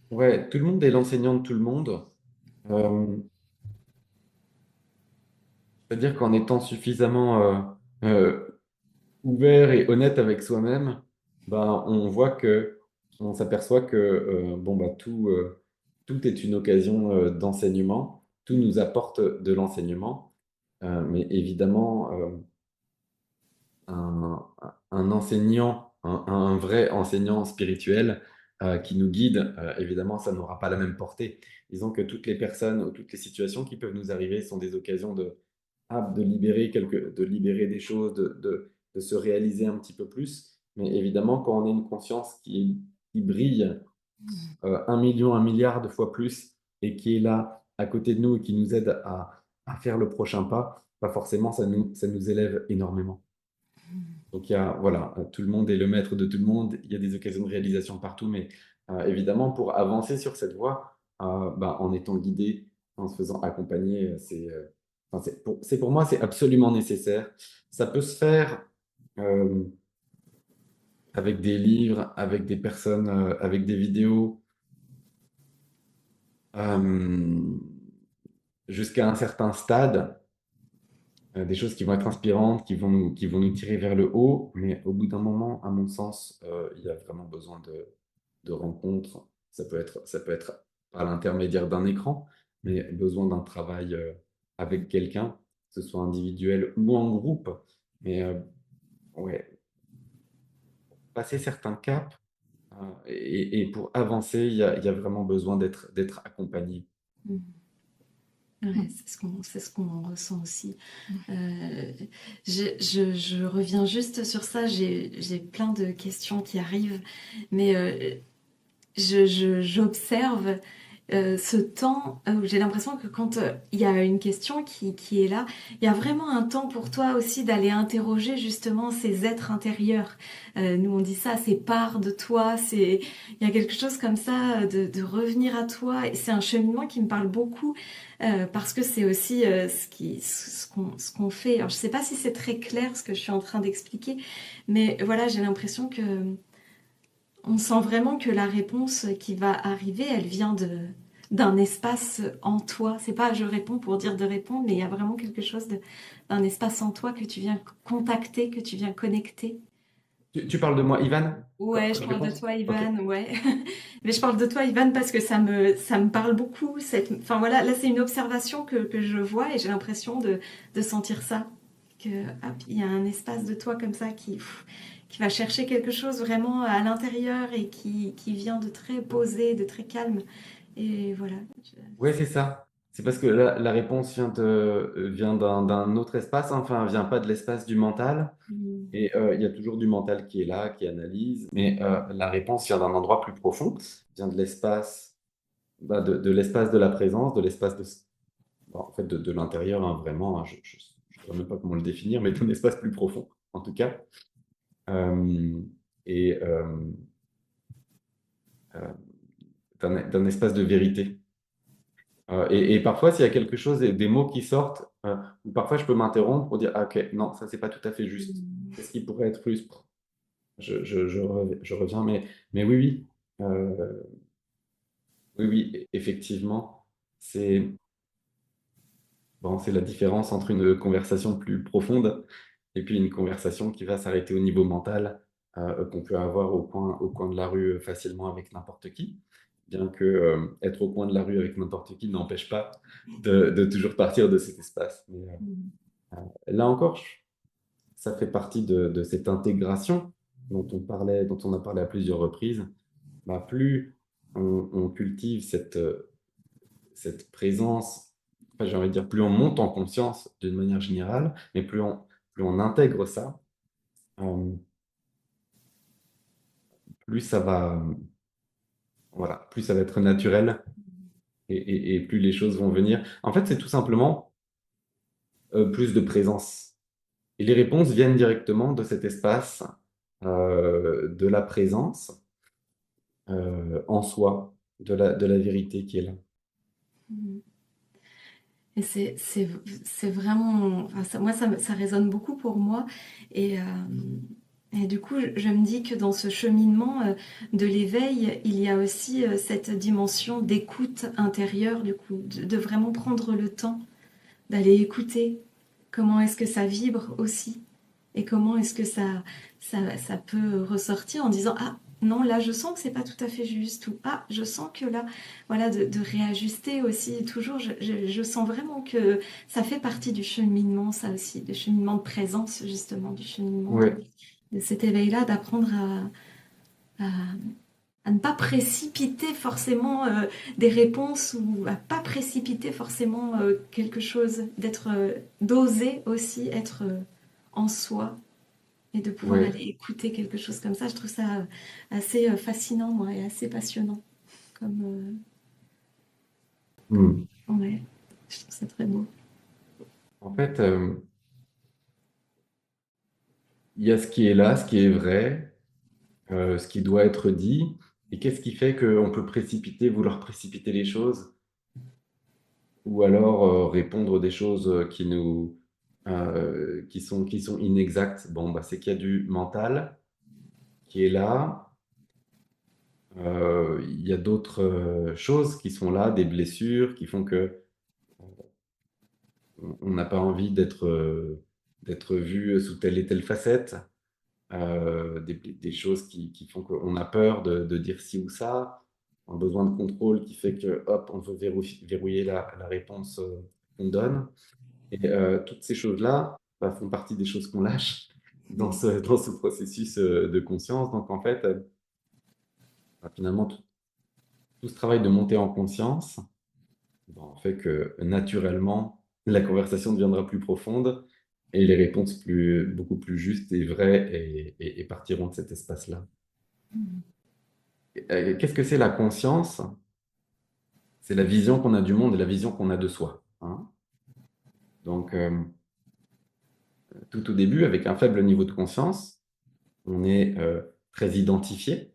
ouais, tout le monde est l'enseignant de tout le monde. Euh, C'est-à-dire qu'en étant suffisamment ouvert et honnête avec soi-même, ben, on voit on s'aperçoit que bon, bah, tout est une occasion d'enseignement, tout nous apporte de l'enseignement. Mais évidemment, un, un enseignant, un vrai enseignant spirituel qui nous guide, évidemment, ça n'aura pas la même portée. Disons que toutes les personnes ou toutes les situations qui peuvent nous arriver sont des occasions de libérer de libérer des choses, de se réaliser un petit peu plus. Mais évidemment, quand on a une conscience qui brille 1 million, 1 milliard de fois plus et qui est là à côté de nous et qui nous aide à faire le prochain pas, pas forcément ça nous élève énormément. Donc il y a, voilà, tout le monde est le maître de tout le monde, il y a des occasions de réalisation partout, mais évidemment, pour avancer sur cette voie, en étant guidé, en se faisant accompagner, enfin, c'est pour moi, c'est absolument nécessaire. Ça peut se faire euh, avec des livres, avec des personnes, avec des vidéos, euh, jusqu'à un certain stade. Des choses qui vont être inspirantes, qui vont nous tirer vers le haut, mais au bout d'un moment, à mon sens, il y a vraiment besoin de rencontres. Ça peut être par l'intermédiaire d'un écran, mais besoin d'un travail avec quelqu'un, que ce soit individuel ou en groupe. Mais ouais, passer certains caps, et pour avancer, il y a vraiment besoin d'être accompagné. Ouais, c'est ce qu'on ressent aussi. Je reviens juste sur ça, j'ai plein de questions qui arrivent, mais j'observe ce temps où j'ai l'impression que quand il y a une question qui est là, il y a vraiment un temps pour toi aussi d'aller interroger justement ces êtres intérieurs. Nous on dit ça, ces parts de toi, il y a quelque chose comme ça de revenir à toi. Et c'est un cheminement qui me parle beaucoup parce que c'est aussi ce qu'on fait. Alors je sais pas si c'est très clair ce que je suis en train d'expliquer, mais voilà, j'ai l'impression que on sent vraiment que la réponse qui va arriver, elle vient d'un espace en toi. C'est pas je réponds pour dire de répondre, mais il y a vraiment quelque chose d'un espace en toi que tu viens contacter, que tu viens connecter. Tu parles de moi, Ivan, Ouais, je comme parle de réponse? toi, Ok. Ivan, ouais. Mais je parle de toi, Ivan, parce que ça me parle beaucoup. Enfin voilà, là c'est une observation que je vois et j'ai l'impression de sentir ça. Que, hop, il y a un espace de toi comme ça qui va chercher quelque chose vraiment à l'intérieur et qui vient de très posé, de très calme. Et voilà. Oui, c'est ça. C'est parce que la réponse vient d'un autre espace, hein, enfin, vient pas de l'espace du mental. Mm. Et il y a toujours du mental qui est là, qui analyse, mais la réponse vient d'un endroit plus profond, vient de l'espace, de l'espace de la présence, de l'espace en fait, de l'intérieur, hein, vraiment. Hein, je ne sais même pas comment le définir, mais d'un espace plus profond, en tout cas. Euh, et euh, d'un espace de vérité. Et parfois, s'il y a quelque chose, des mots qui sortent, ou parfois je peux m'interrompre pour dire, ah, ok, non, ça c'est pas tout à fait juste. Mm. Qu'est-ce qui pourrait être plus? Je reviens, mais oui, oui, oui, oui, effectivement, c'est bon, c'est la différence entre une conversation plus profonde et puis une conversation qui va s'arrêter au niveau mental, qu'on peut avoir au coin de la rue facilement avec n'importe qui. Bien que être au coin de la rue avec n'importe qui n'empêche pas de toujours partir de cet espace. Mais Mm. là encore, ça fait partie de cette intégration dont on a parlé à plusieurs reprises. Plus on cultive cette présence, enfin, j'ai envie de dire, plus on monte en conscience d'une manière générale, mais plus on intègre ça, euh, plus ça va, voilà, plus ça va être naturel et plus les choses vont venir. En fait, c'est tout simplement plus de présence. Et les réponses viennent directement de cet espace, de la présence en soi, de la vérité qui est là. Mm. Et c'est vraiment, enfin, moi, ça résonne beaucoup pour moi. Et, euh, et du coup, je me dis que dans ce cheminement de l'éveil, il y a aussi cette dimension d'écoute intérieure, du coup, de vraiment prendre le temps d'aller écouter comment est-ce que ça vibre aussi et comment est-ce que ça peut ressortir en disant ah non là je sens que c'est pas tout à fait juste ou ah je sens que là voilà de réajuster aussi toujours je sens vraiment que ça fait partie du cheminement ça aussi du cheminement de présence justement du cheminement Oui, de cet éveil là d'apprendre à, à ne pas précipiter forcément des réponses ou à pas précipiter forcément quelque chose, d'être d'oser aussi être en soi et de pouvoir oui. aller écouter quelque chose comme ça. Je trouve ça assez fascinant moi et assez passionnant. Comme Hmm. ouais, je trouve ça très beau. En fait, il y a ce qui est là, ce qui est vrai, ce qui doit être dit, et qu'est-ce qui fait qu'on peut vouloir précipiter les choses, ou alors répondre des choses qui sont inexactes. Bon, bah, c'est qu'il y a du mental qui est là. Il y a d'autres choses qui sont là, des blessures qui font que on n'a pas envie d'être vu sous telle et telle facette. Des choses qui font qu'on a peur de dire ci ou ça, un besoin de contrôle qui fait que, hop, on veut verrouiller la réponse qu'on donne. Et toutes ces choses-là bah, font partie des choses qu'on lâche dans ce processus de conscience. Donc, en fait, bah, finalement, tout ce travail de monter en conscience bah, fait que naturellement, la conversation deviendra plus profonde et les réponses beaucoup plus justes et vraies et partiront de cet espace-là. Qu'est-ce que c'est la conscience? C'est la vision qu'on a du monde et la vision qu'on a de soi, hein. Donc, tout au début, avec un faible niveau de conscience, on est très identifié.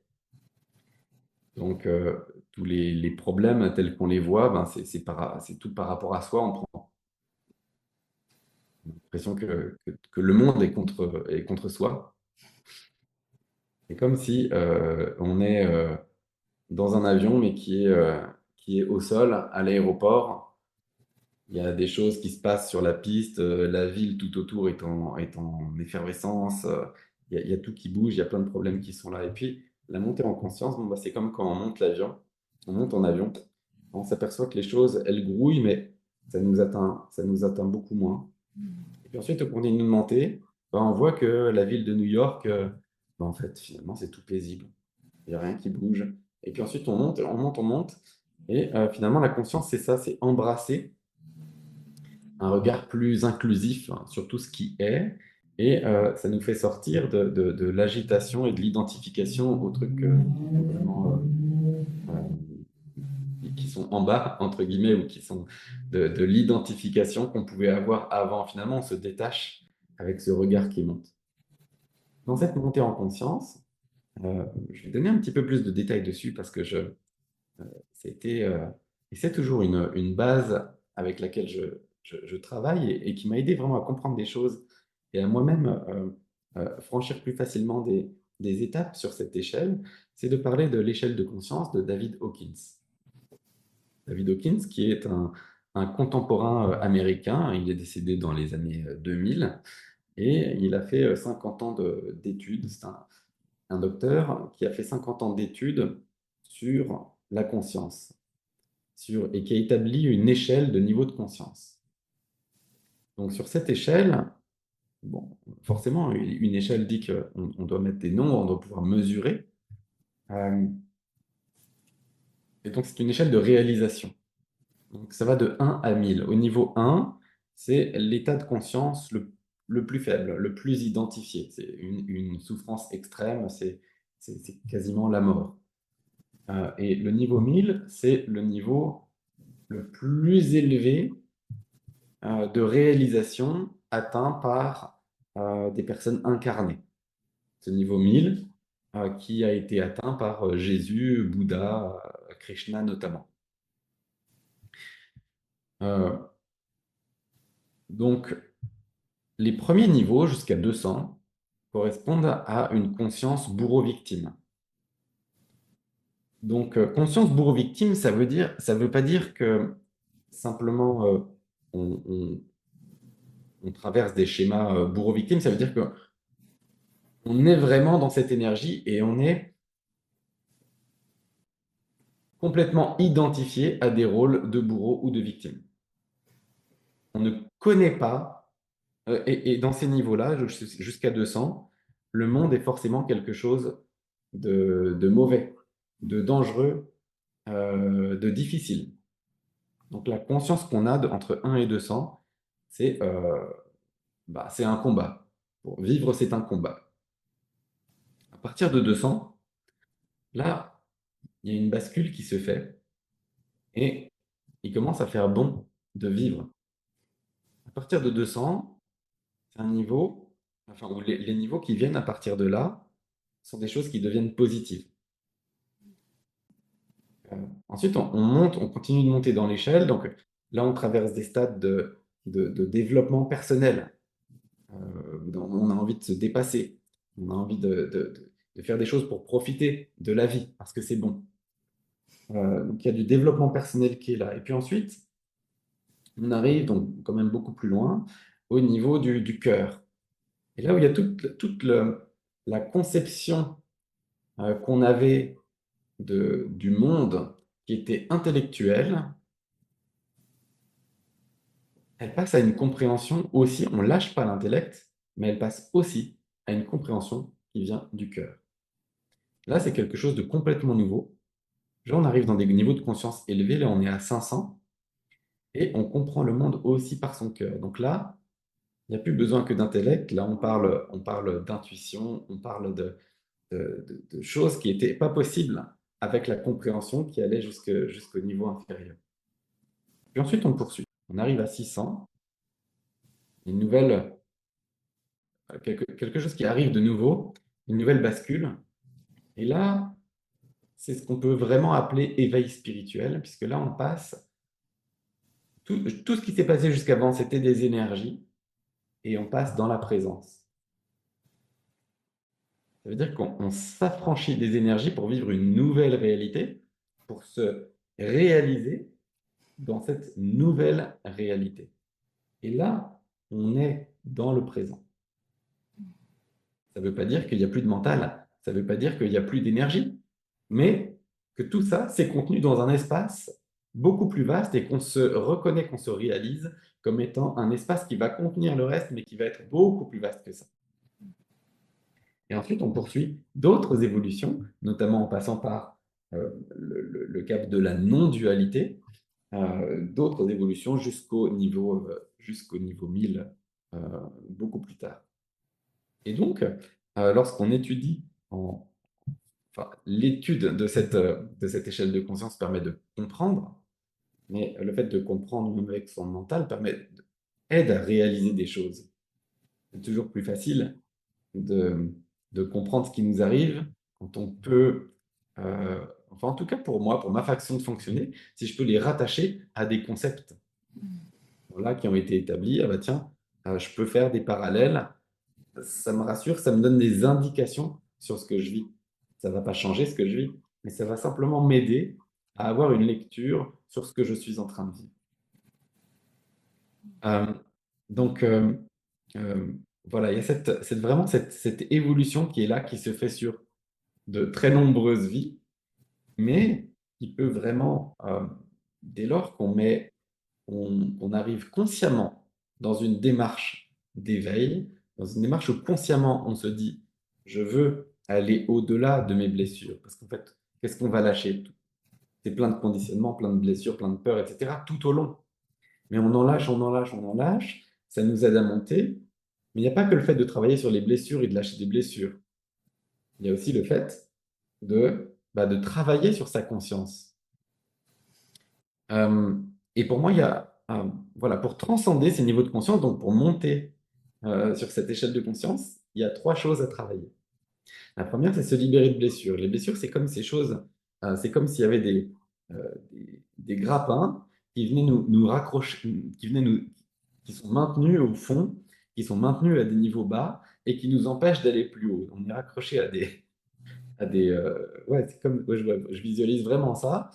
Donc, tous les problèmes tels qu'on les voit, ben, c'est tout par rapport à soi. On prend l'impression que le monde est contre soi. C'est comme si on est dans un avion, mais qui est au sol, à l'aéroport. Il y a des choses qui se passent sur la piste, la ville tout autour est en effervescence, il y a tout qui bouge, il y a plein de problèmes qui sont là. Et puis, la montée en conscience, bon, bah, c'est comme quand on monte l'avion, on monte en avion, on s'aperçoit que les choses, elles grouillent, mais ça nous atteint beaucoup moins. Et puis ensuite, on continue de monter, bah, on voit que la ville de New York, bah, en fait, finalement, c'est tout paisible. Il n'y a rien qui bouge. Et puis ensuite, on monte, on monte, on monte. Et finalement, la conscience, c'est ça, c'est embrasser un regard plus inclusif hein, sur tout ce qui est. Et ça nous fait sortir de l'agitation et de l'identification aux trucs vraiment, qui sont en bas, entre guillemets, ou qui sont de l'identification qu'on pouvait avoir avant. Finalement, on se détache avec ce regard qui monte. Dans cette montée en conscience, je vais donner un petit peu plus de détails dessus parce que c'était, et c'est toujours une base avec laquelle je travaille et qui m'a aidé vraiment à comprendre des choses et à moi-même franchir plus facilement des étapes sur cette échelle, c'est de parler de l'échelle de conscience de David Hawkins. David Hawkins, qui est un contemporain américain, il est décédé dans les années 2000 et il a fait 50 ans d'études. C'est un docteur qui a fait 50 ans d'études sur la conscience et qui a établi une échelle de niveau de conscience. Donc sur cette échelle, bon, forcément, une échelle dit qu'on doit mettre des nombres, on doit pouvoir mesurer. Et donc c'est une échelle de réalisation. Donc ça va de 1 à 1000. Au niveau 1, c'est l'état de conscience le plus faible, le plus identifié. C'est une souffrance extrême, c'est quasiment la mort. Et le niveau 1000, c'est le niveau le plus élevé de réalisation atteint par des personnes incarnées. Ce niveau 1000 qui a été atteint par Jésus, Bouddha, Krishna notamment. Donc, les premiers niveaux, jusqu'à 200, correspondent à une conscience bourreau-victime. Donc, conscience bourreau-victime, ça veut pas dire que simplement on traverse des schémas bourreau-victime, ça veut dire qu'on est vraiment dans cette énergie et on est complètement identifié à des rôles de bourreau ou de victime. On ne connaît pas, et dans ces niveaux-là, jusqu'à 200, le monde est forcément quelque chose de mauvais, de dangereux, de difficile. Donc la conscience qu'on a entre 1 et 200, c'est un combat. Pour vivre, c'est un combat. À partir de 200, là, il y a une bascule qui se fait et il commence à faire bon de vivre. À partir de 200, c'est un niveau, enfin, où les niveaux qui viennent à partir de là sont des choses qui deviennent positives. Ensuite, on monte, on continue de monter dans l'échelle. Donc là, on traverse des stades de développement personnel. On a envie de se dépasser. On a envie de faire des choses pour profiter de la vie, parce que c'est bon. Donc il y a du développement personnel qui est là. Et puis ensuite, on arrive donc quand même beaucoup plus loin au niveau du cœur. Et là où il y a toute la conception qu'on avait du monde qui était intellectuelle, elle passe à une compréhension aussi, on ne lâche pas l'intellect, mais elle passe aussi à une compréhension qui vient du cœur. Là, c'est quelque chose de complètement nouveau. Là, on arrive dans des niveaux de conscience élevés, là, on est à 500, et on comprend le monde aussi par son cœur. Donc là, il n'y a plus besoin que d'intellect, là, on parle d'intuition, on parle de choses qui n'étaient pas possibles avec la compréhension qui allait jusqu'au niveau inférieur. Puis ensuite, on poursuit. On arrive à 600, une nouvelle, quelque chose qui arrive de nouveau, une nouvelle bascule. Et là, c'est ce qu'on peut vraiment appeler éveil spirituel, puisque là, on passe, tout ce qui s'est passé jusqu'avant, c'était des énergies, et on passe dans la présence. Ça veut dire qu'on s'affranchit des énergies pour vivre une nouvelle réalité, pour se réaliser dans cette nouvelle réalité. Et là, on est dans le présent. Ça ne veut pas dire qu'il n'y a plus de mental, ça ne veut pas dire qu'il n'y a plus d'énergie, mais que tout ça, c'est contenu dans un espace beaucoup plus vaste et qu'on se reconnaît, qu'on se réalise comme étant un espace qui va contenir le reste, mais qui va être beaucoup plus vaste que ça. Et ensuite, on poursuit d'autres évolutions, notamment en passant par le cap de la non-dualité, d'autres évolutions jusqu'au niveau 1000, beaucoup plus tard. Et donc, lorsqu'on étudie, l'étude de cette échelle de conscience permet de comprendre, mais le fait de comprendre même avec son mental aide à réaliser des choses. C'est toujours plus facile de comprendre ce qui nous arrive quand on peut, enfin en tout cas pour moi, pour ma façon de fonctionner, si je peux les rattacher à des concepts là, qui ont été établis, ah bah tiens, je peux faire des parallèles, ça me rassure, ça me donne des indications sur ce que je vis. Ça ne va pas changer ce que je vis, mais ça va simplement m'aider à avoir une lecture sur ce que je suis en train de vivre. Donc, voilà, il y a vraiment cette évolution qui est là, qui se fait sur de très nombreuses vies, mais qui peut vraiment, dès lors qu'on arrive consciemment dans une démarche d'éveil, dans une démarche où consciemment on se dit, je veux aller au-delà de mes blessures, parce qu'en fait, qu'est-ce qu'on va lâcher? C'est plein de conditionnements, plein de blessures, plein de peurs, etc., tout au long. Mais on en lâche, on en lâche, on en lâche, ça nous aide à monter, mais il n'y a pas que le fait de travailler sur les blessures et de lâcher des blessures. Il y a aussi le fait de travailler sur sa conscience. Et pour moi, il y a, voilà, pour transcender ces niveaux de conscience, donc pour monter sur cette échelle de conscience, il y a 3 choses à travailler. La première, c'est se libérer de blessures. Les blessures, c'est comme ces choses, c'est comme s'il y avait des grappins qui venaient nous raccrocher, qui sont maintenus au fond, qui sont maintenus à des niveaux bas et qui nous empêchent d'aller plus haut. On est raccroché ouais, c'est comme, ouais, je visualise vraiment ça.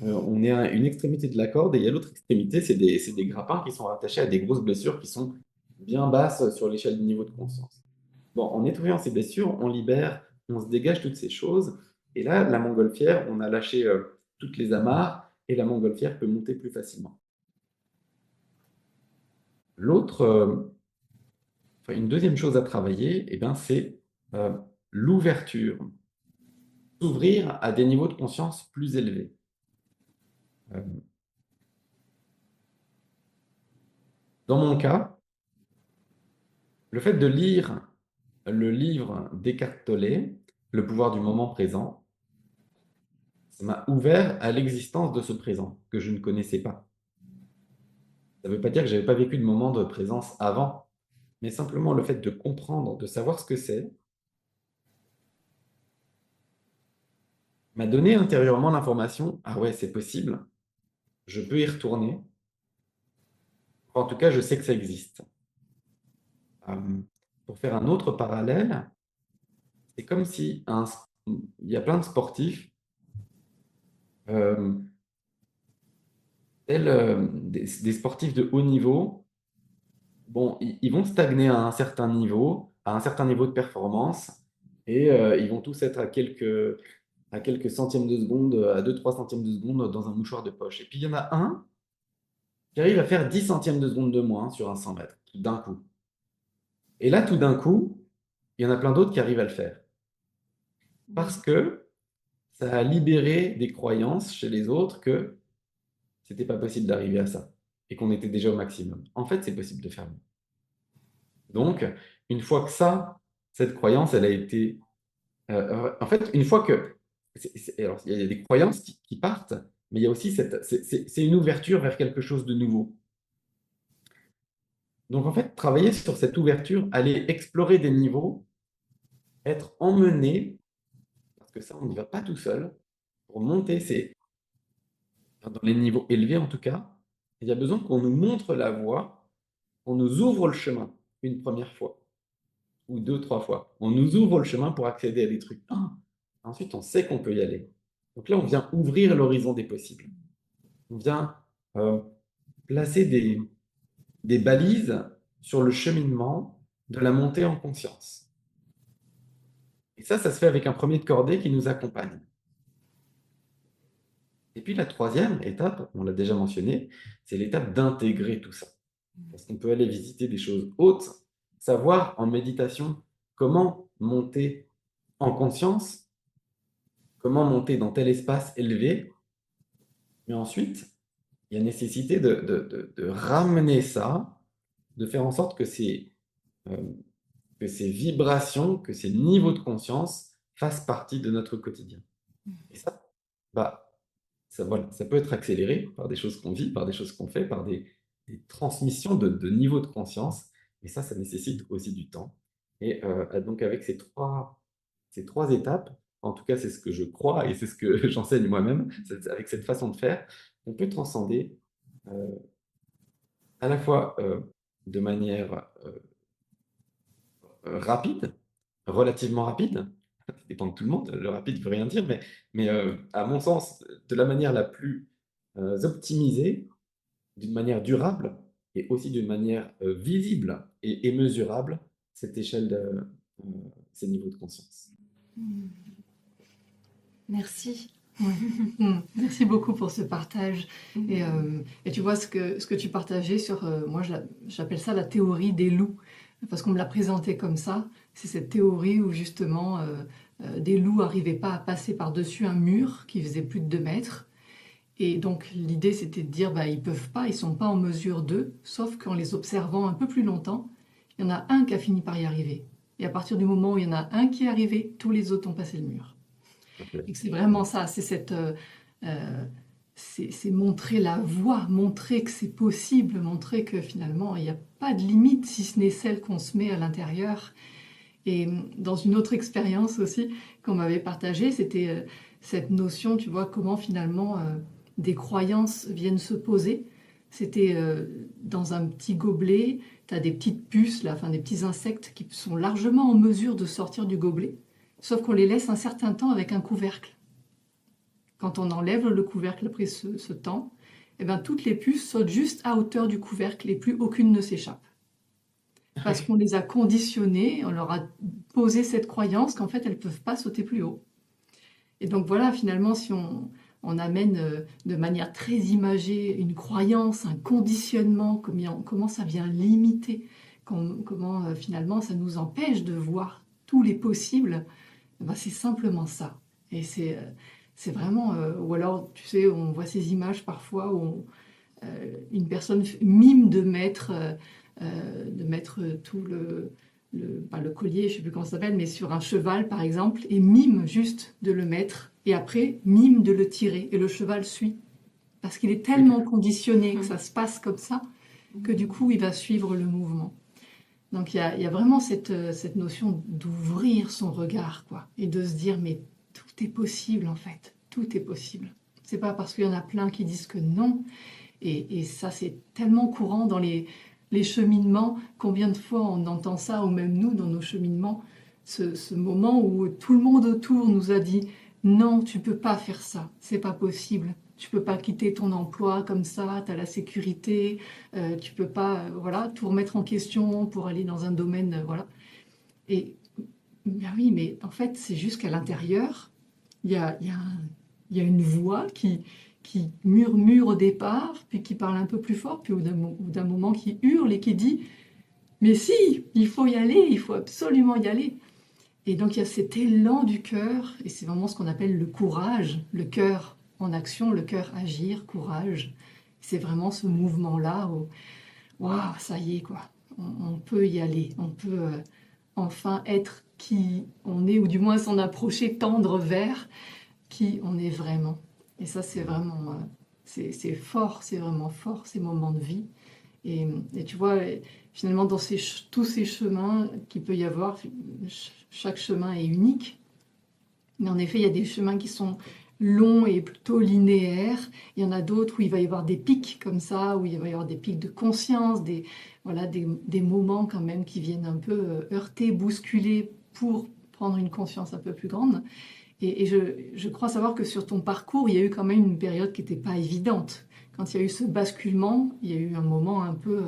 On est à une extrémité de la corde et il y a l'autre extrémité, c'est des grappins qui sont rattachés à des grosses blessures qui sont bien basses sur l'échelle du niveau de conscience. Bon, en nettoyant ces blessures, on libère, on se dégage toutes ces choses. Et là, la montgolfière, on a lâché toutes les amarres et la montgolfière peut monter plus facilement. Une deuxième chose à travailler, eh ben, c'est l'ouverture, s'ouvrir à des niveaux de conscience plus élevés. Dans mon cas, le fait de lire le livre d'Eckhart Tolle, Le pouvoir du moment présent, ça m'a ouvert à l'existence de ce présent que je ne connaissais pas. Ça ne veut pas dire que je n'avais pas vécu de moments de présence avant, mais simplement le fait de comprendre, de savoir ce que c'est, m'a donné intérieurement l'information, ah ouais, c'est possible, je peux y retourner. En tout cas, je sais que ça existe. Euh, pour faire un autre parallèle, c'est comme si il y a plein de sportifs, euh, tels des sportifs de haut niveau. Bon, ils vont stagner à un certain niveau de performance, et ils vont tous être à quelques centièmes de seconde, à 2-3 centièmes de seconde dans un mouchoir de poche. Et puis il y en a un qui arrive à faire 10 centièmes de seconde de moins sur un 100 mètres, tout d'un coup. Et là, tout d'un coup, il y en a plein d'autres qui arrivent à le faire. Parce que ça a libéré des croyances chez les autres que c'était pas possible d'arriver à ça et qu'on était déjà au maximum. En fait, c'est possible de faire mieux. Donc, une fois que cette croyance, elle a été... en fait, une fois que... alors, il y a des croyances qui partent, mais il y a aussi c'est une ouverture vers quelque chose de nouveau. Donc, en fait, travailler sur cette ouverture, aller explorer des niveaux, être emmené, parce que ça, on n'y va pas tout seul, pour monter, dans les niveaux élevés en tout cas, il y a besoin qu'on nous montre la voie, qu'on nous ouvre le chemin une première fois, ou 2, 3 fois. On nous ouvre le chemin pour accéder à des trucs. Ensuite, on sait qu'on peut y aller. Donc là, on vient ouvrir l'horizon des possibles. On vient euh, placer des balises sur le cheminement de la montée en conscience. Et ça se fait avec un premier de cordée qui nous accompagne. Et puis la troisième étape, on l'a déjà mentionné, c'est l'étape d'intégrer tout ça. Parce qu'on peut aller visiter des choses hautes, savoir en méditation comment monter en conscience, comment monter dans tel espace élevé, mais ensuite, il y a nécessité de ramener ça, de faire en sorte euh, que ces vibrations, que ces niveaux de conscience fassent partie de notre quotidien. Et ça, bah, voilà, ça peut être accéléré par des choses qu'on vit, par des choses qu'on fait, par des transmissions de niveaux de conscience. Et ça nécessite aussi du temps. Et donc avec ces trois étapes, en tout cas c'est ce que je crois et c'est ce que j'enseigne moi-même, avec cette façon de faire, on peut transcender à la fois de manière rapide, relativement rapide, ça dépend de tout le monde, le rapide ne veut rien dire, mais à mon sens, de la manière la plus optimisée, d'une manière durable et aussi d'une manière visible et mesurable, cette échelle ces niveaux de conscience. Merci. Merci beaucoup pour ce partage. Et tu vois ce que tu partageais sur, moi j'appelle ça la théorie des loups, parce qu'on me l'a présenté comme ça. C'est cette théorie où justement des loups n'arrivaient pas à passer par-dessus un mur qui faisait plus de 2 mètres. Et donc l'idée c'était de dire, ils peuvent pas, ils sont pas en mesure d'eux, sauf qu'en les observant un peu plus longtemps, il y en a un qui a fini par y arriver. Et à partir du moment où il y en a un qui est arrivé, tous les autres ont passé le mur. Et c'est vraiment ça, c'est montrer la voie, montrer que c'est possible, montrer que finalement il n'y a pas de limite si ce n'est celle qu'on se met à l'intérieur. Et dans une autre expérience aussi qu'on m'avait partagée, c'était cette notion, tu vois, comment finalement des croyances viennent se poser. C'était dans un petit gobelet, tu as des petites puces, là, enfin des petits insectes qui sont largement en mesure de sortir du gobelet, sauf qu'on les laisse un certain temps avec un couvercle. Quand on enlève le couvercle après ce temps, toutes les puces sautent juste à hauteur du couvercle et plus aucune ne s'échappe. Parce qu'on les a conditionnées, on leur a posé cette croyance qu'en fait elles ne peuvent pas sauter plus haut. Et donc voilà, finalement, si on amène de manière très imagée une croyance, un conditionnement, comment ça vient limiter, comment finalement ça nous empêche de voir tous les possibles, c'est simplement ça. Et c'est vraiment... ou alors, tu sais, on voit ces images parfois où une personne mime de mettre tout pas le collier, je ne sais plus comment ça s'appelle, mais sur un cheval par exemple, et mime juste de le mettre, et après mime de le tirer, et le cheval suit. Parce qu'il est tellement conditionné que ça se passe comme ça, que du coup, il va suivre le mouvement. Donc il y a vraiment cette notion d'ouvrir son regard, quoi, et de se dire, mais tout est possible en fait, tout est possible. C'est pas parce qu'il y en a plein qui disent que non, et ça c'est tellement courant dans les cheminements, combien de fois on entend ça, ou même nous dans nos cheminements, ce moment où tout le monde autour nous a dit, non, tu peux pas faire ça, c'est pas possible. Tu peux pas quitter ton emploi comme ça, tu as la sécurité, tu peux pas voilà, tout remettre en question pour aller dans un domaine. Voilà. Et ben oui, mais en fait, c'est juste qu'à l'intérieur, il y a une voix qui murmure au départ, puis qui parle un peu plus fort, puis au bout d'un moment qui hurle et qui dit mais si, il faut y aller, il faut absolument y aller. Et donc il y a cet élan du cœur, et c'est vraiment ce qu'on appelle le courage, le cœur en action, le cœur agir, courage. C'est vraiment ce mouvement-là où, waouh, ça y est quoi, on peut y aller, on peut enfin être qui on est, ou du moins s'en approcher, tendre vers qui on est vraiment. Et ça c'est vraiment, c'est fort, c'est vraiment fort ces moments de vie. Et tu vois, finalement, dans tous ces chemins qu'il peut y avoir, chaque chemin est unique. Mais en effet, il y a des chemins qui sont longs et plutôt linéaires. Il y en a d'autres où il va y avoir des pics comme ça, où il va y avoir des pics de conscience, voilà, des moments quand même qui viennent un peu heurter, bousculer pour prendre une conscience un peu plus grande. Et je crois savoir que sur ton parcours, il y a eu quand même une période qui n'était pas évidente. Quand il y a eu ce basculement, il y a eu un moment un peu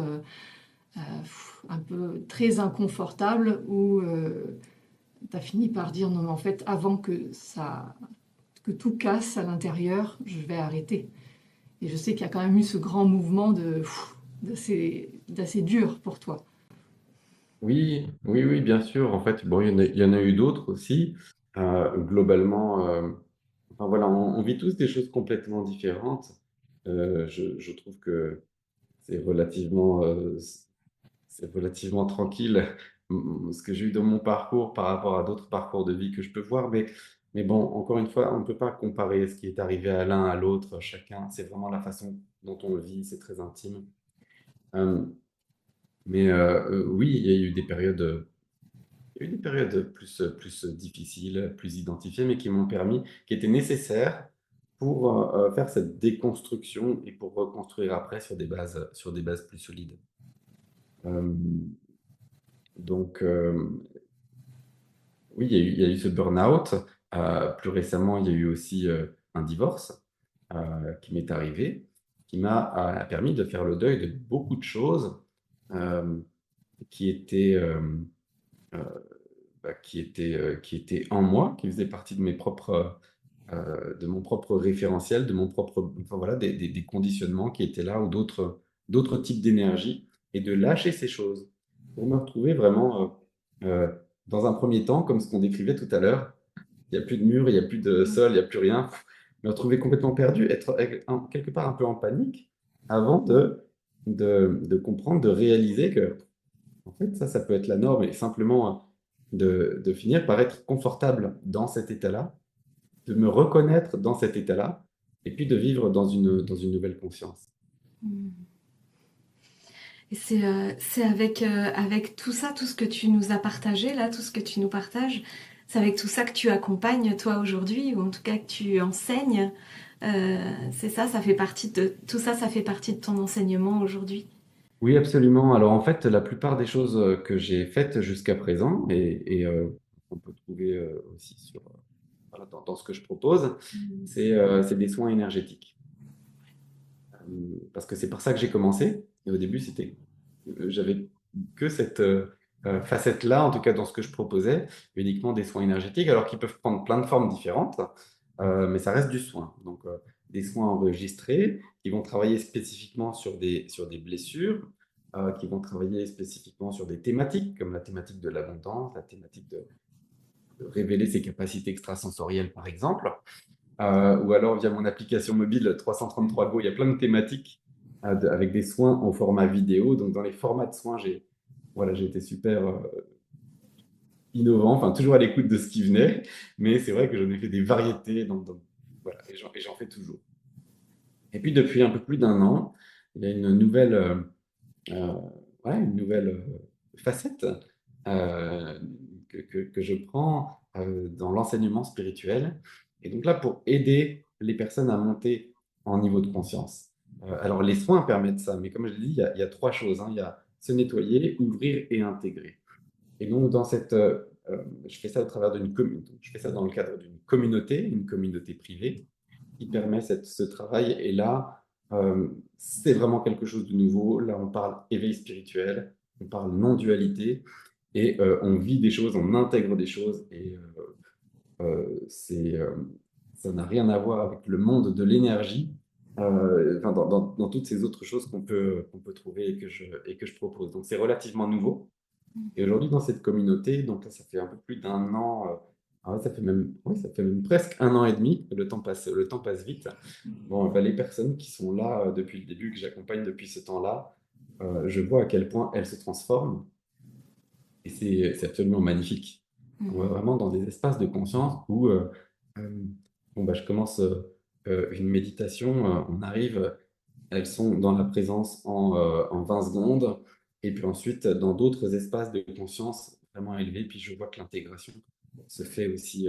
très inconfortable où tu as fini par dire non mais en fait avant que tout casse à l'intérieur, je vais arrêter. Et je sais qu'il y a quand même eu ce grand mouvement d'assez dur pour toi. Oui, oui, oui, bien sûr. En fait, bon, il y en a eu d'autres aussi. Globalement, enfin voilà, on vit tous des choses complètement différentes. Je trouve que c'est c'est relativement tranquille ce que j'ai eu dans mon parcours par rapport à d'autres parcours de vie que je peux voir. Mais bon, encore une fois, on ne peut pas comparer ce qui est arrivé à l'un à l'autre. Chacun, c'est vraiment la façon dont on le vit, c'est très intime. Euh, oui, il y a eu des périodes. Il y a eu des périodes plus difficiles, plus identifiées, mais qui m'ont permis, qui étaient nécessaires pour faire cette déconstruction et pour reconstruire après sur des bases plus solides. Euh, donc, oui, il y a eu ce burn-out. Plus récemment, il y a eu aussi un divorce qui m'est arrivé, qui m'a permis de faire le deuil de beaucoup de choses euh, qui étaient, euh, qui étaient en moi, qui faisaient partie de mon propre référentiel, de mon propre, enfin, voilà, des conditionnements qui étaient là ou d'autres types d'énergie, et de lâcher ces choses pour me retrouver vraiment dans un premier temps, comme ce qu'on décrivait tout à l'heure. Il n'y a plus de mur, il n'y a plus de sol, il n'y a plus rien. Me retrouver complètement perdu, être quelque part un peu en panique avant de comprendre, de réaliser que en fait, ça peut être la norme et simplement de finir par être confortable dans cet état-là, de me reconnaître dans cet état-là, et puis de vivre dans une nouvelle conscience. Et c'est avec tout ça, tout ce que tu nous as partagé là, tout ce que tu nous partages, c'est avec tout ça que tu accompagnes toi aujourd'hui, ou en tout cas que tu enseignes. C'est ça, ça fait partie de tout ça, ça fait partie de ton enseignement aujourd'hui. Oui, absolument. Alors en fait, la plupart des choses que j'ai faites jusqu'à présent, on peut trouver aussi voilà, dans ce que je propose, c'est des soins énergétiques. Parce que c'est par ça que j'ai commencé. Et au début, j'avais que cette facette-là, en tout cas dans ce que je proposais, uniquement des soins énergétiques, alors qu'ils peuvent prendre plein de formes différentes, mais ça reste du soin. Donc, des soins enregistrés qui vont travailler spécifiquement sur des blessures, qui vont travailler spécifiquement sur des thématiques, comme la thématique de l'abondance, la thématique de révéler ses capacités extrasensorielles, par exemple. Ou alors via mon application mobile 333 Go, il y a plein de thématiques avec des soins en format vidéo. Donc dans les formats de soins, j'ai été super innovant, enfin toujours à l'écoute de ce qui venait, mais c'est vrai que j'en ai fait des variétés, voilà, et j'en fais toujours. Et puis depuis un peu plus d'un an, il y a une nouvelle euh, ouais, une nouvelle facette euh, que je prends dans l'enseignement spirituel. Et donc là, pour aider les personnes à monter en niveau de conscience. Alors, les soins permettent ça, mais comme je l'ai dit, il y a trois choses, hein. Il y a se nettoyer, ouvrir et intégrer. Et donc, je fais ça au travers d'une communauté. Je fais ça dans le cadre d'une communauté, une communauté privée, qui permet ce travail. Et là, c'est vraiment quelque chose de nouveau. Là, on parle éveil spirituel, on parle non-dualité, et on vit des choses, on intègre des choses. Et ça n'a rien à voir avec le monde de l'énergie, enfin, dans toutes ces autres choses qu'on peut trouver et que je propose. Donc, c'est relativement nouveau. Et aujourd'hui, dans cette communauté, donc là, ça fait un peu plus d'un an, ça fait même, ouais, ça fait même presque un an et demi, le temps passe vite. Bon, bah, les personnes qui sont là depuis le début, que j'accompagne depuis ce temps-là, je vois à quel point elles se transforment et c'est absolument magnifique. On va vraiment dans des espaces de conscience où euh, bon, bah, je commence une méditation, on arrive, elles sont dans la présence en 20 secondes, et puis ensuite dans d'autres espaces de conscience vraiment élevés, puis je vois que l'intégration se fait aussi,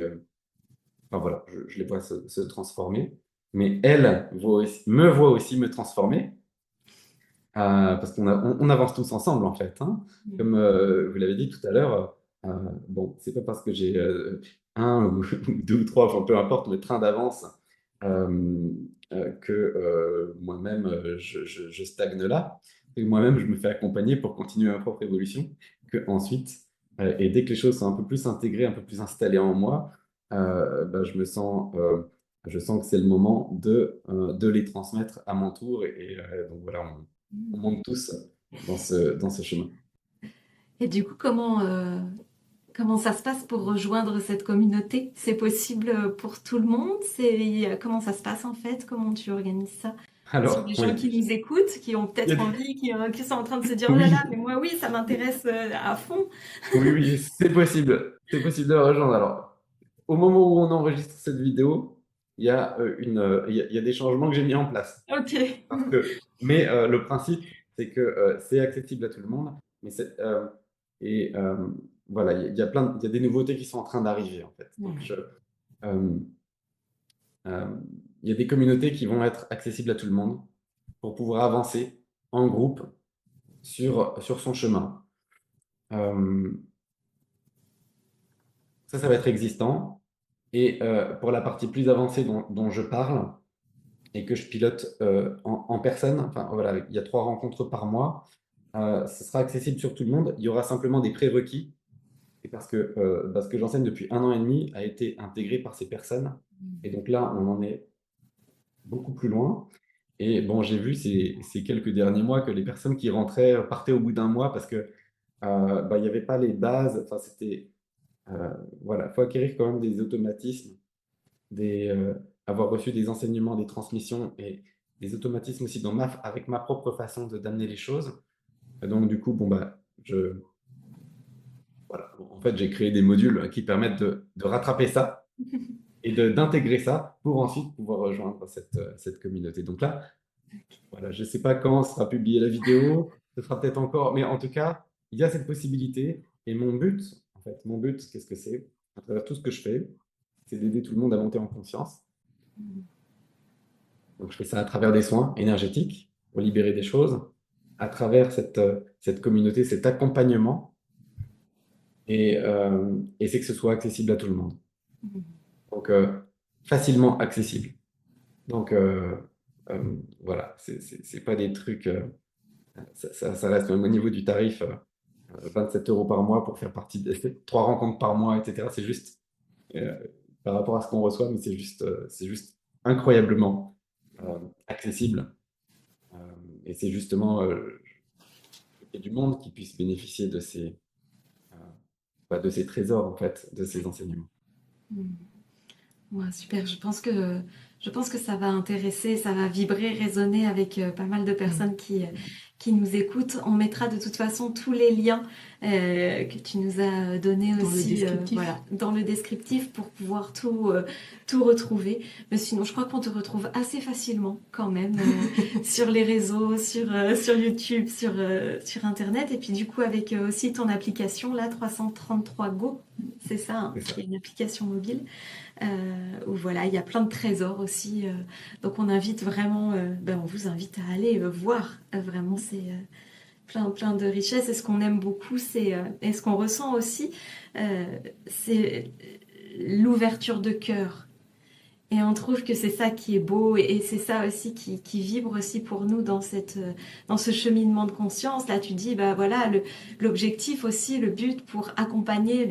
enfin voilà, je les vois se transformer, mais elles me voient aussi me transformer, parce on avance tous ensemble en fait, hein. Comme vous l'avez dit tout à l'heure, bon, c'est pas parce que j'ai un ou deux ou trois, enfin, peu importe, le train d'avance, que moi-même je stagne là. Et moi-même, je me fais accompagner pour continuer ma propre évolution. Que ensuite, et dès que les choses sont un peu plus intégrées, un peu plus installées en moi, bah, je sens que c'est le moment de les transmettre à mon tour. Et donc voilà, on monte tous dans ce chemin. Et du coup, comment ça se passe pour rejoindre cette communauté? C'est possible pour tout le monde? Comment ça se passe en fait? Comment tu organises ça? Sur Alors, les gens oui, qui nous écoutent, qui ont il y a peut-être des- envie, qui sont en train de se dire, oh là là, oui, mais moi oui, ça m'intéresse à fond. oui, oui, c'est possible. C'est possible de le rejoindre. Alors, au moment où on enregistre cette vidéo, il y a des changements que j'ai mis en place. Ok. Mais le principe, c'est que c'est accessible à tout le monde. Mais et voilà, il y a des nouveautés qui sont en train d'arriver en fait. Donc, euh, euh, il y a des communautés qui vont être accessibles à tout le monde pour pouvoir avancer en groupe sur son chemin. Euh, ça va être existant. Et pour la partie plus avancée dont je parle et que je pilote en personne, enfin voilà, il y a 3 rencontres par mois. Ce sera accessible sur tout le monde. Il y aura simplement des prérequis. Et parce que j'enseigne depuis un an et demi a été intégré par ces personnes. Et donc là, on en est beaucoup plus loin. Et bon, j'ai vu ces quelques derniers mois que les personnes qui rentraient partaient au bout d'un mois parce que bah, il n'y avait pas les bases. Enfin, voilà, il faut acquérir quand même des automatismes, avoir reçu des enseignements, des transmissions et des automatismes aussi avec ma propre façon d'amener les choses. Et donc, du coup, bon, bah, voilà. En fait, j'ai créé des modules qui permettent de rattraper ça et d'intégrer ça pour ensuite pouvoir rejoindre cette communauté. Donc là, voilà, je ne sais pas quand sera publiée la vidéo, ce sera peut-être encore, mais en tout cas, il y a cette possibilité. Et mon but, qu'est-ce que c'est? À travers tout ce que je fais, c'est d'aider tout le monde à monter en conscience. Donc, je fais ça à travers des soins énergétiques pour libérer des choses, à travers cette communauté, cet accompagnement, et c'est que ce soit accessible à tout le monde. Donc, facilement accessible. Donc, voilà, c'est pas des trucs, ça reste même au niveau du tarif, 27 euros par mois pour faire partie des 3 rencontres par mois, etc. C'est juste euh, par rapport à ce qu'on reçoit, mais c'est juste incroyablement accessible. Euh, et c'est justement qu'il y ait du monde qui puisse bénéficier euh, de ces trésors, en fait, de ces enseignements. Ouais, super. Je pense que Je pense que ça va intéresser, ça va vibrer, résonner avec pas mal de Mm. personnes qui nous écoutent. On mettra de toute façon tous les liens que tu nous as donnés Dans le aussi, descriptif. voilà, dans le descriptif pour pouvoir tout retrouver. Mais sinon, je crois qu'on te retrouve assez facilement quand même sur les réseaux, sur YouTube, sur Internet. Et puis du coup, avec aussi ton application là, 333 Go, c'est ça, hein, C'est ça. qui est une application mobile. Où voilà, il y a plein de trésors aussi. Donc on invite vraiment, on vous invite à aller voir. Vraiment, c'est plein de richesses. Et ce qu'on aime beaucoup, et ce qu'on ressent aussi, euh, c'est l'ouverture de cœur. Et on trouve que c'est ça qui est beau et c'est ça aussi qui vibre aussi pour nous dans ce cheminement de conscience. Là, tu dis, bah voilà, l'objectif aussi, le but pour accompagner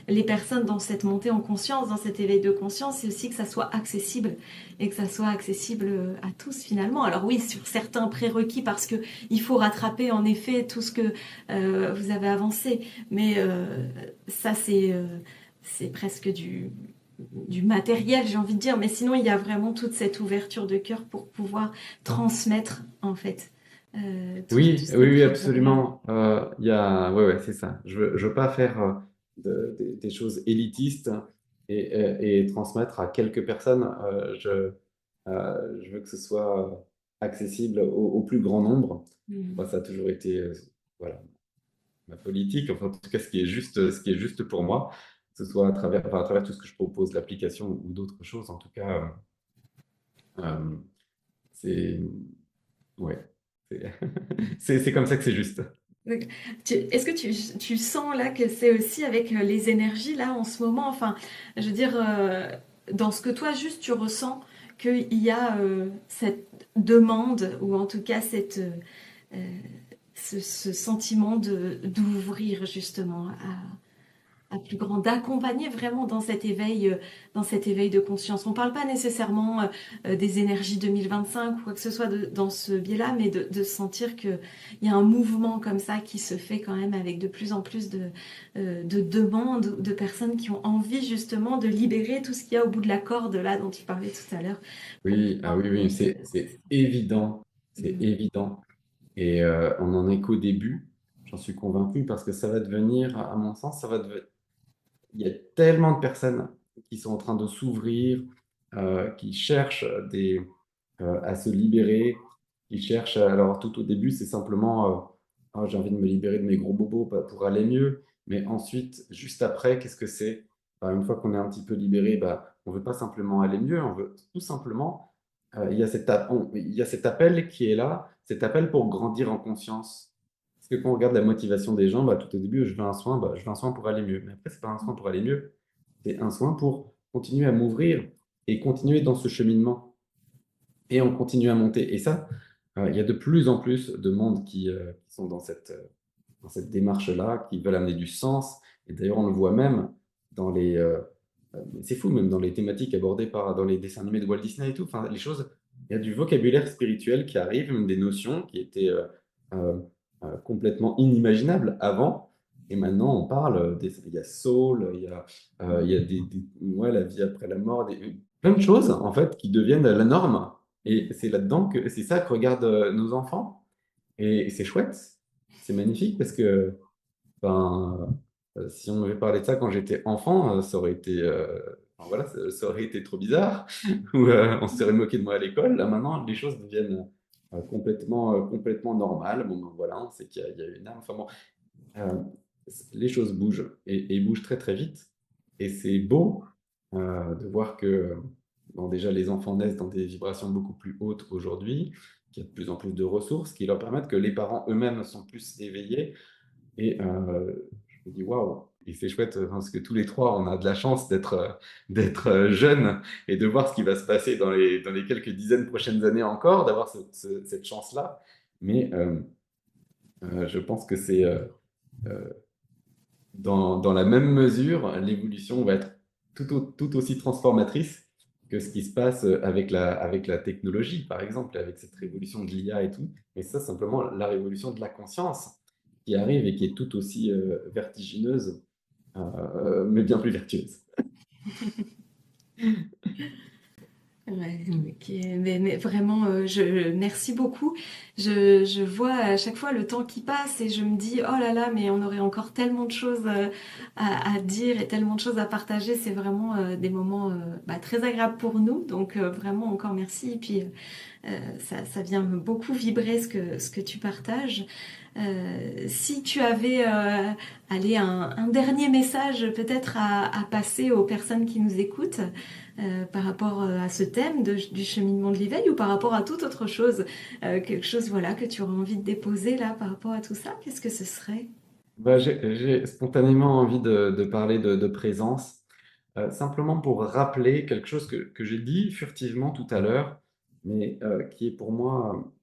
les personnes dans cette montée en conscience, dans cet éveil de conscience, c'est aussi que ça soit accessible et que ça soit accessible à tous finalement. Alors oui, sur certains prérequis parce que il faut rattraper en effet tout ce que vous avez avancé, mais ça c'est presque du matériel, j'ai envie de dire, mais sinon il y a vraiment toute cette ouverture de cœur pour pouvoir transmettre en fait tous Oui, ces oui, oui, trésors-là. absolument. Ouais, ouais, c'est ça. Je veux pas faire des choses élitistes et transmettre à quelques personnes. Je veux que ce soit accessible au plus grand nombre. Mm. Moi, ça a toujours été, voilà, ma politique. Enfin, en tout cas, ce qui est juste pour moi, que ce soit à travers tout ce que je propose, l'application ou d'autres choses. En tout cas, euh, c'est, ouais, c'est c'est comme ça que c'est juste. Donc, est-ce que tu sens là que c'est aussi avec les énergies là en ce moment, enfin, je veux dire, dans ce que toi juste tu ressens, qu'il y a cette demande, ou en tout cas euh, ce sentiment d'ouvrir justement à plus grand, d'accompagner vraiment dans cet éveil de conscience. On ne parle pas nécessairement des énergies 2025 ou quoi que ce soit dans ce biais-là, mais de sentir qu'il y a un mouvement comme ça qui se fait quand même avec de plus en plus de demandes, de personnes qui ont envie justement de libérer tout ce qu'il y a au bout de la corde là dont tu parlais tout à l'heure pour Oui, ah pouvoir oui, oui, c'est évident, c'est Mm. évident. Et on n'en est qu'au début, j'en suis convaincu, parce que ça va devenir, à mon sens, il y a tellement de personnes qui sont en train de s'ouvrir, qui cherchent à se libérer, qui cherchent, alors tout au début, c'est simplement, ah, j'ai envie de me libérer de mes gros bobos pour aller mieux, mais ensuite, juste après, qu'est-ce que c'est? Bah, une fois qu'on est un petit peu libéré, bah, on veut pas simplement aller mieux, on veut tout simplement, il y a cet appel qui est là, cet appel pour grandir en conscience. Parce que quand on regarde la motivation des gens, bah, tout au début, je veux un soin pour aller mieux. Mais après, c'est pas un soin pour aller mieux, c'est un soin pour continuer à m'ouvrir et continuer dans ce cheminement. Et on continue à monter. Et ça, il y a de plus en plus de monde qui sont dans cette démarche-là, qui veulent amener du sens. Et d'ailleurs, on le voit même dans c'est fou, même dans les thématiques abordées dans les dessins animés de Walt Disney et tout. Enfin, il y a du vocabulaire spirituel qui arrive, même des notions qui étaient euh, complètement inimaginables avant. Et maintenant, on parle, il y a soul, il y a ouais, la vie après la mort, plein de choses, en fait, qui deviennent la norme. Et c'est là-dedans c'est ça que regardent nos enfants. Et c'est chouette, c'est magnifique, parce que ben, si on m'avait parlé de ça quand j'étais enfant, ça aurait été, enfin, voilà, ça aurait été trop bizarre, ou on se serait moqué de moi à l'école. Là maintenant, les choses deviennent complètement normales. Bon, ben, voilà, on sait qu'il y a une âme. Enfin bon, euh, les choses bougent et bougent très très vite. Et c'est beau de voir que bon, déjà les enfants naissent dans des vibrations beaucoup plus hautes aujourd'hui, qu'il y a de plus en plus de ressources qui leur permettent, que les parents eux-mêmes sont plus éveillés. Et je me dis, waouh, et c'est chouette parce que tous les trois, on a de la chance d'être jeunes et de voir ce qui va se passer dans les quelques dizaines prochaines années encore, d'avoir cette chance-là. Mais je pense que c'est euh, dans la même mesure, l'évolution va être tout aussi transformatrice que ce qui se passe avec la technologie, par exemple, avec cette révolution de l'IA et tout. Mais ça, simplement, la révolution de la conscience qui arrive et qui est tout aussi vertigineuse, mais bien plus vertueuse. Ouais, Mm. mais vraiment, merci beaucoup. Je vois à chaque fois le temps qui passe et je me dis, oh là là, mais on aurait encore tellement de choses à dire et tellement de choses à partager. C'est vraiment des moments très agréables pour nous. Donc vraiment encore merci. Et puis ça vient beaucoup vibrer ce que tu partages. Si tu avais allez, un dernier message peut-être à passer aux personnes qui nous écoutent par rapport à ce thème du cheminement de l'éveil ou par rapport à toute autre chose, quelque chose voilà, que tu aurais envie de déposer là par rapport à tout ça, qu'est-ce que ce serait? Bah, j'ai spontanément envie de parler de présence, simplement pour rappeler quelque chose que j'ai dit furtivement tout à l'heure, mais qui est pour moi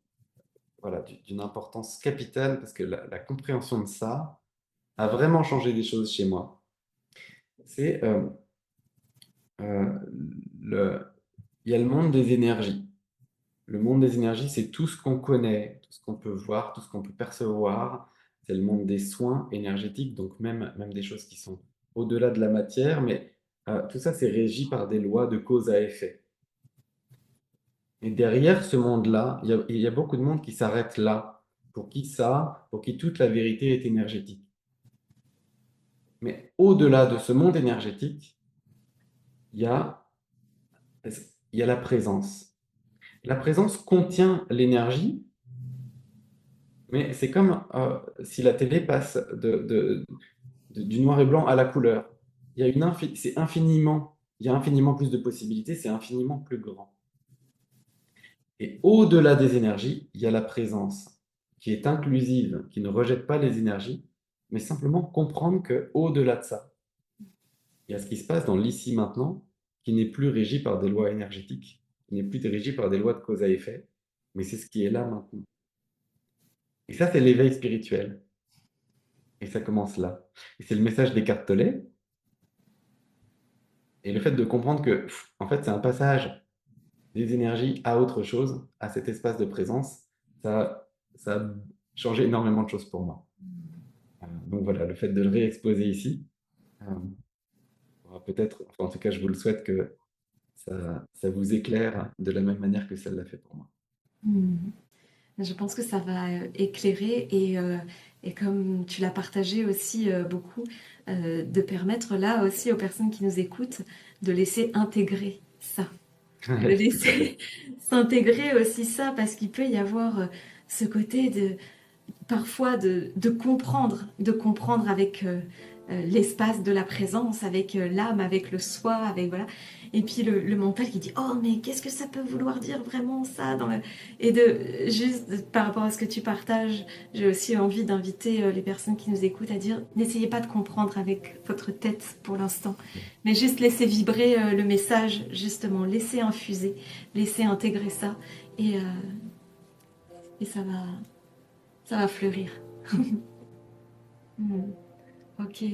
voilà, d'une importance capitale parce que la compréhension de ça a vraiment changé des choses chez moi. C'est euh, le, il y a le monde des énergies. Le monde des énergies, c'est tout ce qu'on connaît, tout ce qu'on peut voir, tout ce qu'on peut percevoir. C'est le monde des soins énergétiques, donc même des choses qui sont au-delà de la matière, mais tout ça, c'est régi par des lois de cause à effet. Et derrière ce monde-là, il y a beaucoup de monde qui s'arrête là, pour qui toute la vérité est énergétique. Mais au-delà de ce monde énergétique, il y a, il y a la présence. La présence contient l'énergie, mais c'est comme si la télé passe du noir et blanc à la couleur. Il y a infiniment plus de possibilités, c'est infiniment plus grand. Et au-delà des énergies, il y a la présence qui est inclusive, qui ne rejette pas les énergies, mais simplement comprendre que au-delà de ça, il y a ce qui se passe dans l'ici maintenant, qui n'est plus régi par des lois énergétiques, qui n'est plus régi par des lois de cause à effet, mais c'est ce qui est là maintenant. Et ça, c'est l'éveil spirituel. Et ça commence là. Et c'est le message des cartes Tollet. Et le fait de comprendre que, en fait, c'est un passage des énergies à autre chose, à cet espace de présence, ça a changé énormément de choses pour moi. Donc voilà, le fait de le réexposer ici, euh, aura peut-être, enfin, en tout cas, je vous le souhaite que ça vous éclaire de la même manière que ça l'a fait pour moi. Hmm. Je pense que ça va éclairer et comme tu l'as partagé aussi beaucoup, de permettre là aussi aux personnes qui nous écoutent de laisser intégrer ça, de Ouais, tout à laisser fait. s'intégrer aussi ça parce qu'il peut y avoir ce côté de parfois de comprendre avec l'espace de la présence, avec l'âme, avec le soi, avec voilà. Et puis le mental qui dit oh mais qu'est-ce que ça peut vouloir dire vraiment ça dans le... Et de juste par rapport à ce que tu partages, j'ai aussi envie d'inviter les personnes qui nous écoutent à dire n'essayez pas de comprendre avec votre tête pour l'instant, mais juste laissez vibrer le message justement, laissez infuser, laissez intégrer ça et, euh, et ça va fleurir. Hmm. Ok.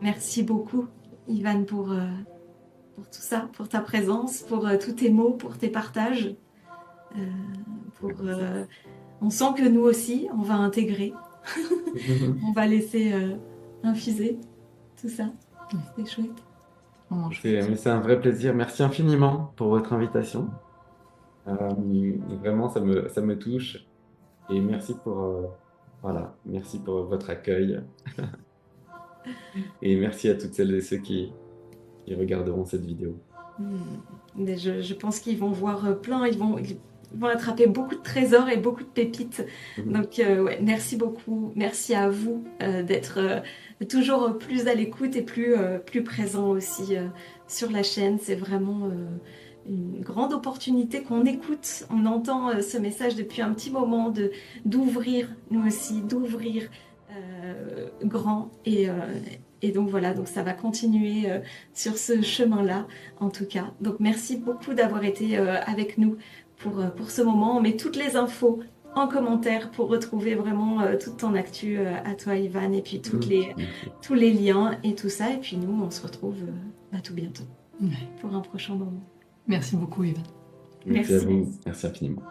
Merci beaucoup, Ivan, pour tout ça, pour ta présence, pour tous tes mots, pour tes partages. Euh, on sent que nous aussi, on va intégrer, on va laisser infuser tout ça. C'est chouette. Vraiment chouette. Mais c'est un vrai plaisir. Merci infiniment pour votre invitation. Vraiment, ça me touche. Et merci voilà, merci pour votre accueil. Et merci à toutes celles et ceux qui regarderont cette vidéo. Hmm. Mais je pense qu'ils vont voir plein, ils vont attraper beaucoup de trésors et beaucoup de pépites. Donc ouais, merci beaucoup, merci à vous d'être toujours plus à l'écoute et plus présent aussi sur la chaîne. C'est vraiment une grande opportunité qu'on écoute, on entend ce message depuis un petit moment d'ouvrir nous aussi, d'ouvrir grand et donc voilà, donc ça va continuer sur ce chemin-là, en tout cas. Donc merci beaucoup d'avoir été avec nous pour ce moment. On met toutes les infos en commentaire pour retrouver vraiment toute ton actu à toi, Ivan, et puis tous les liens et tout ça. Et puis nous, on se retrouve tout bientôt Ouais. pour un prochain moment. Merci beaucoup, Yvan. Merci à Merci. vous. Merci infiniment.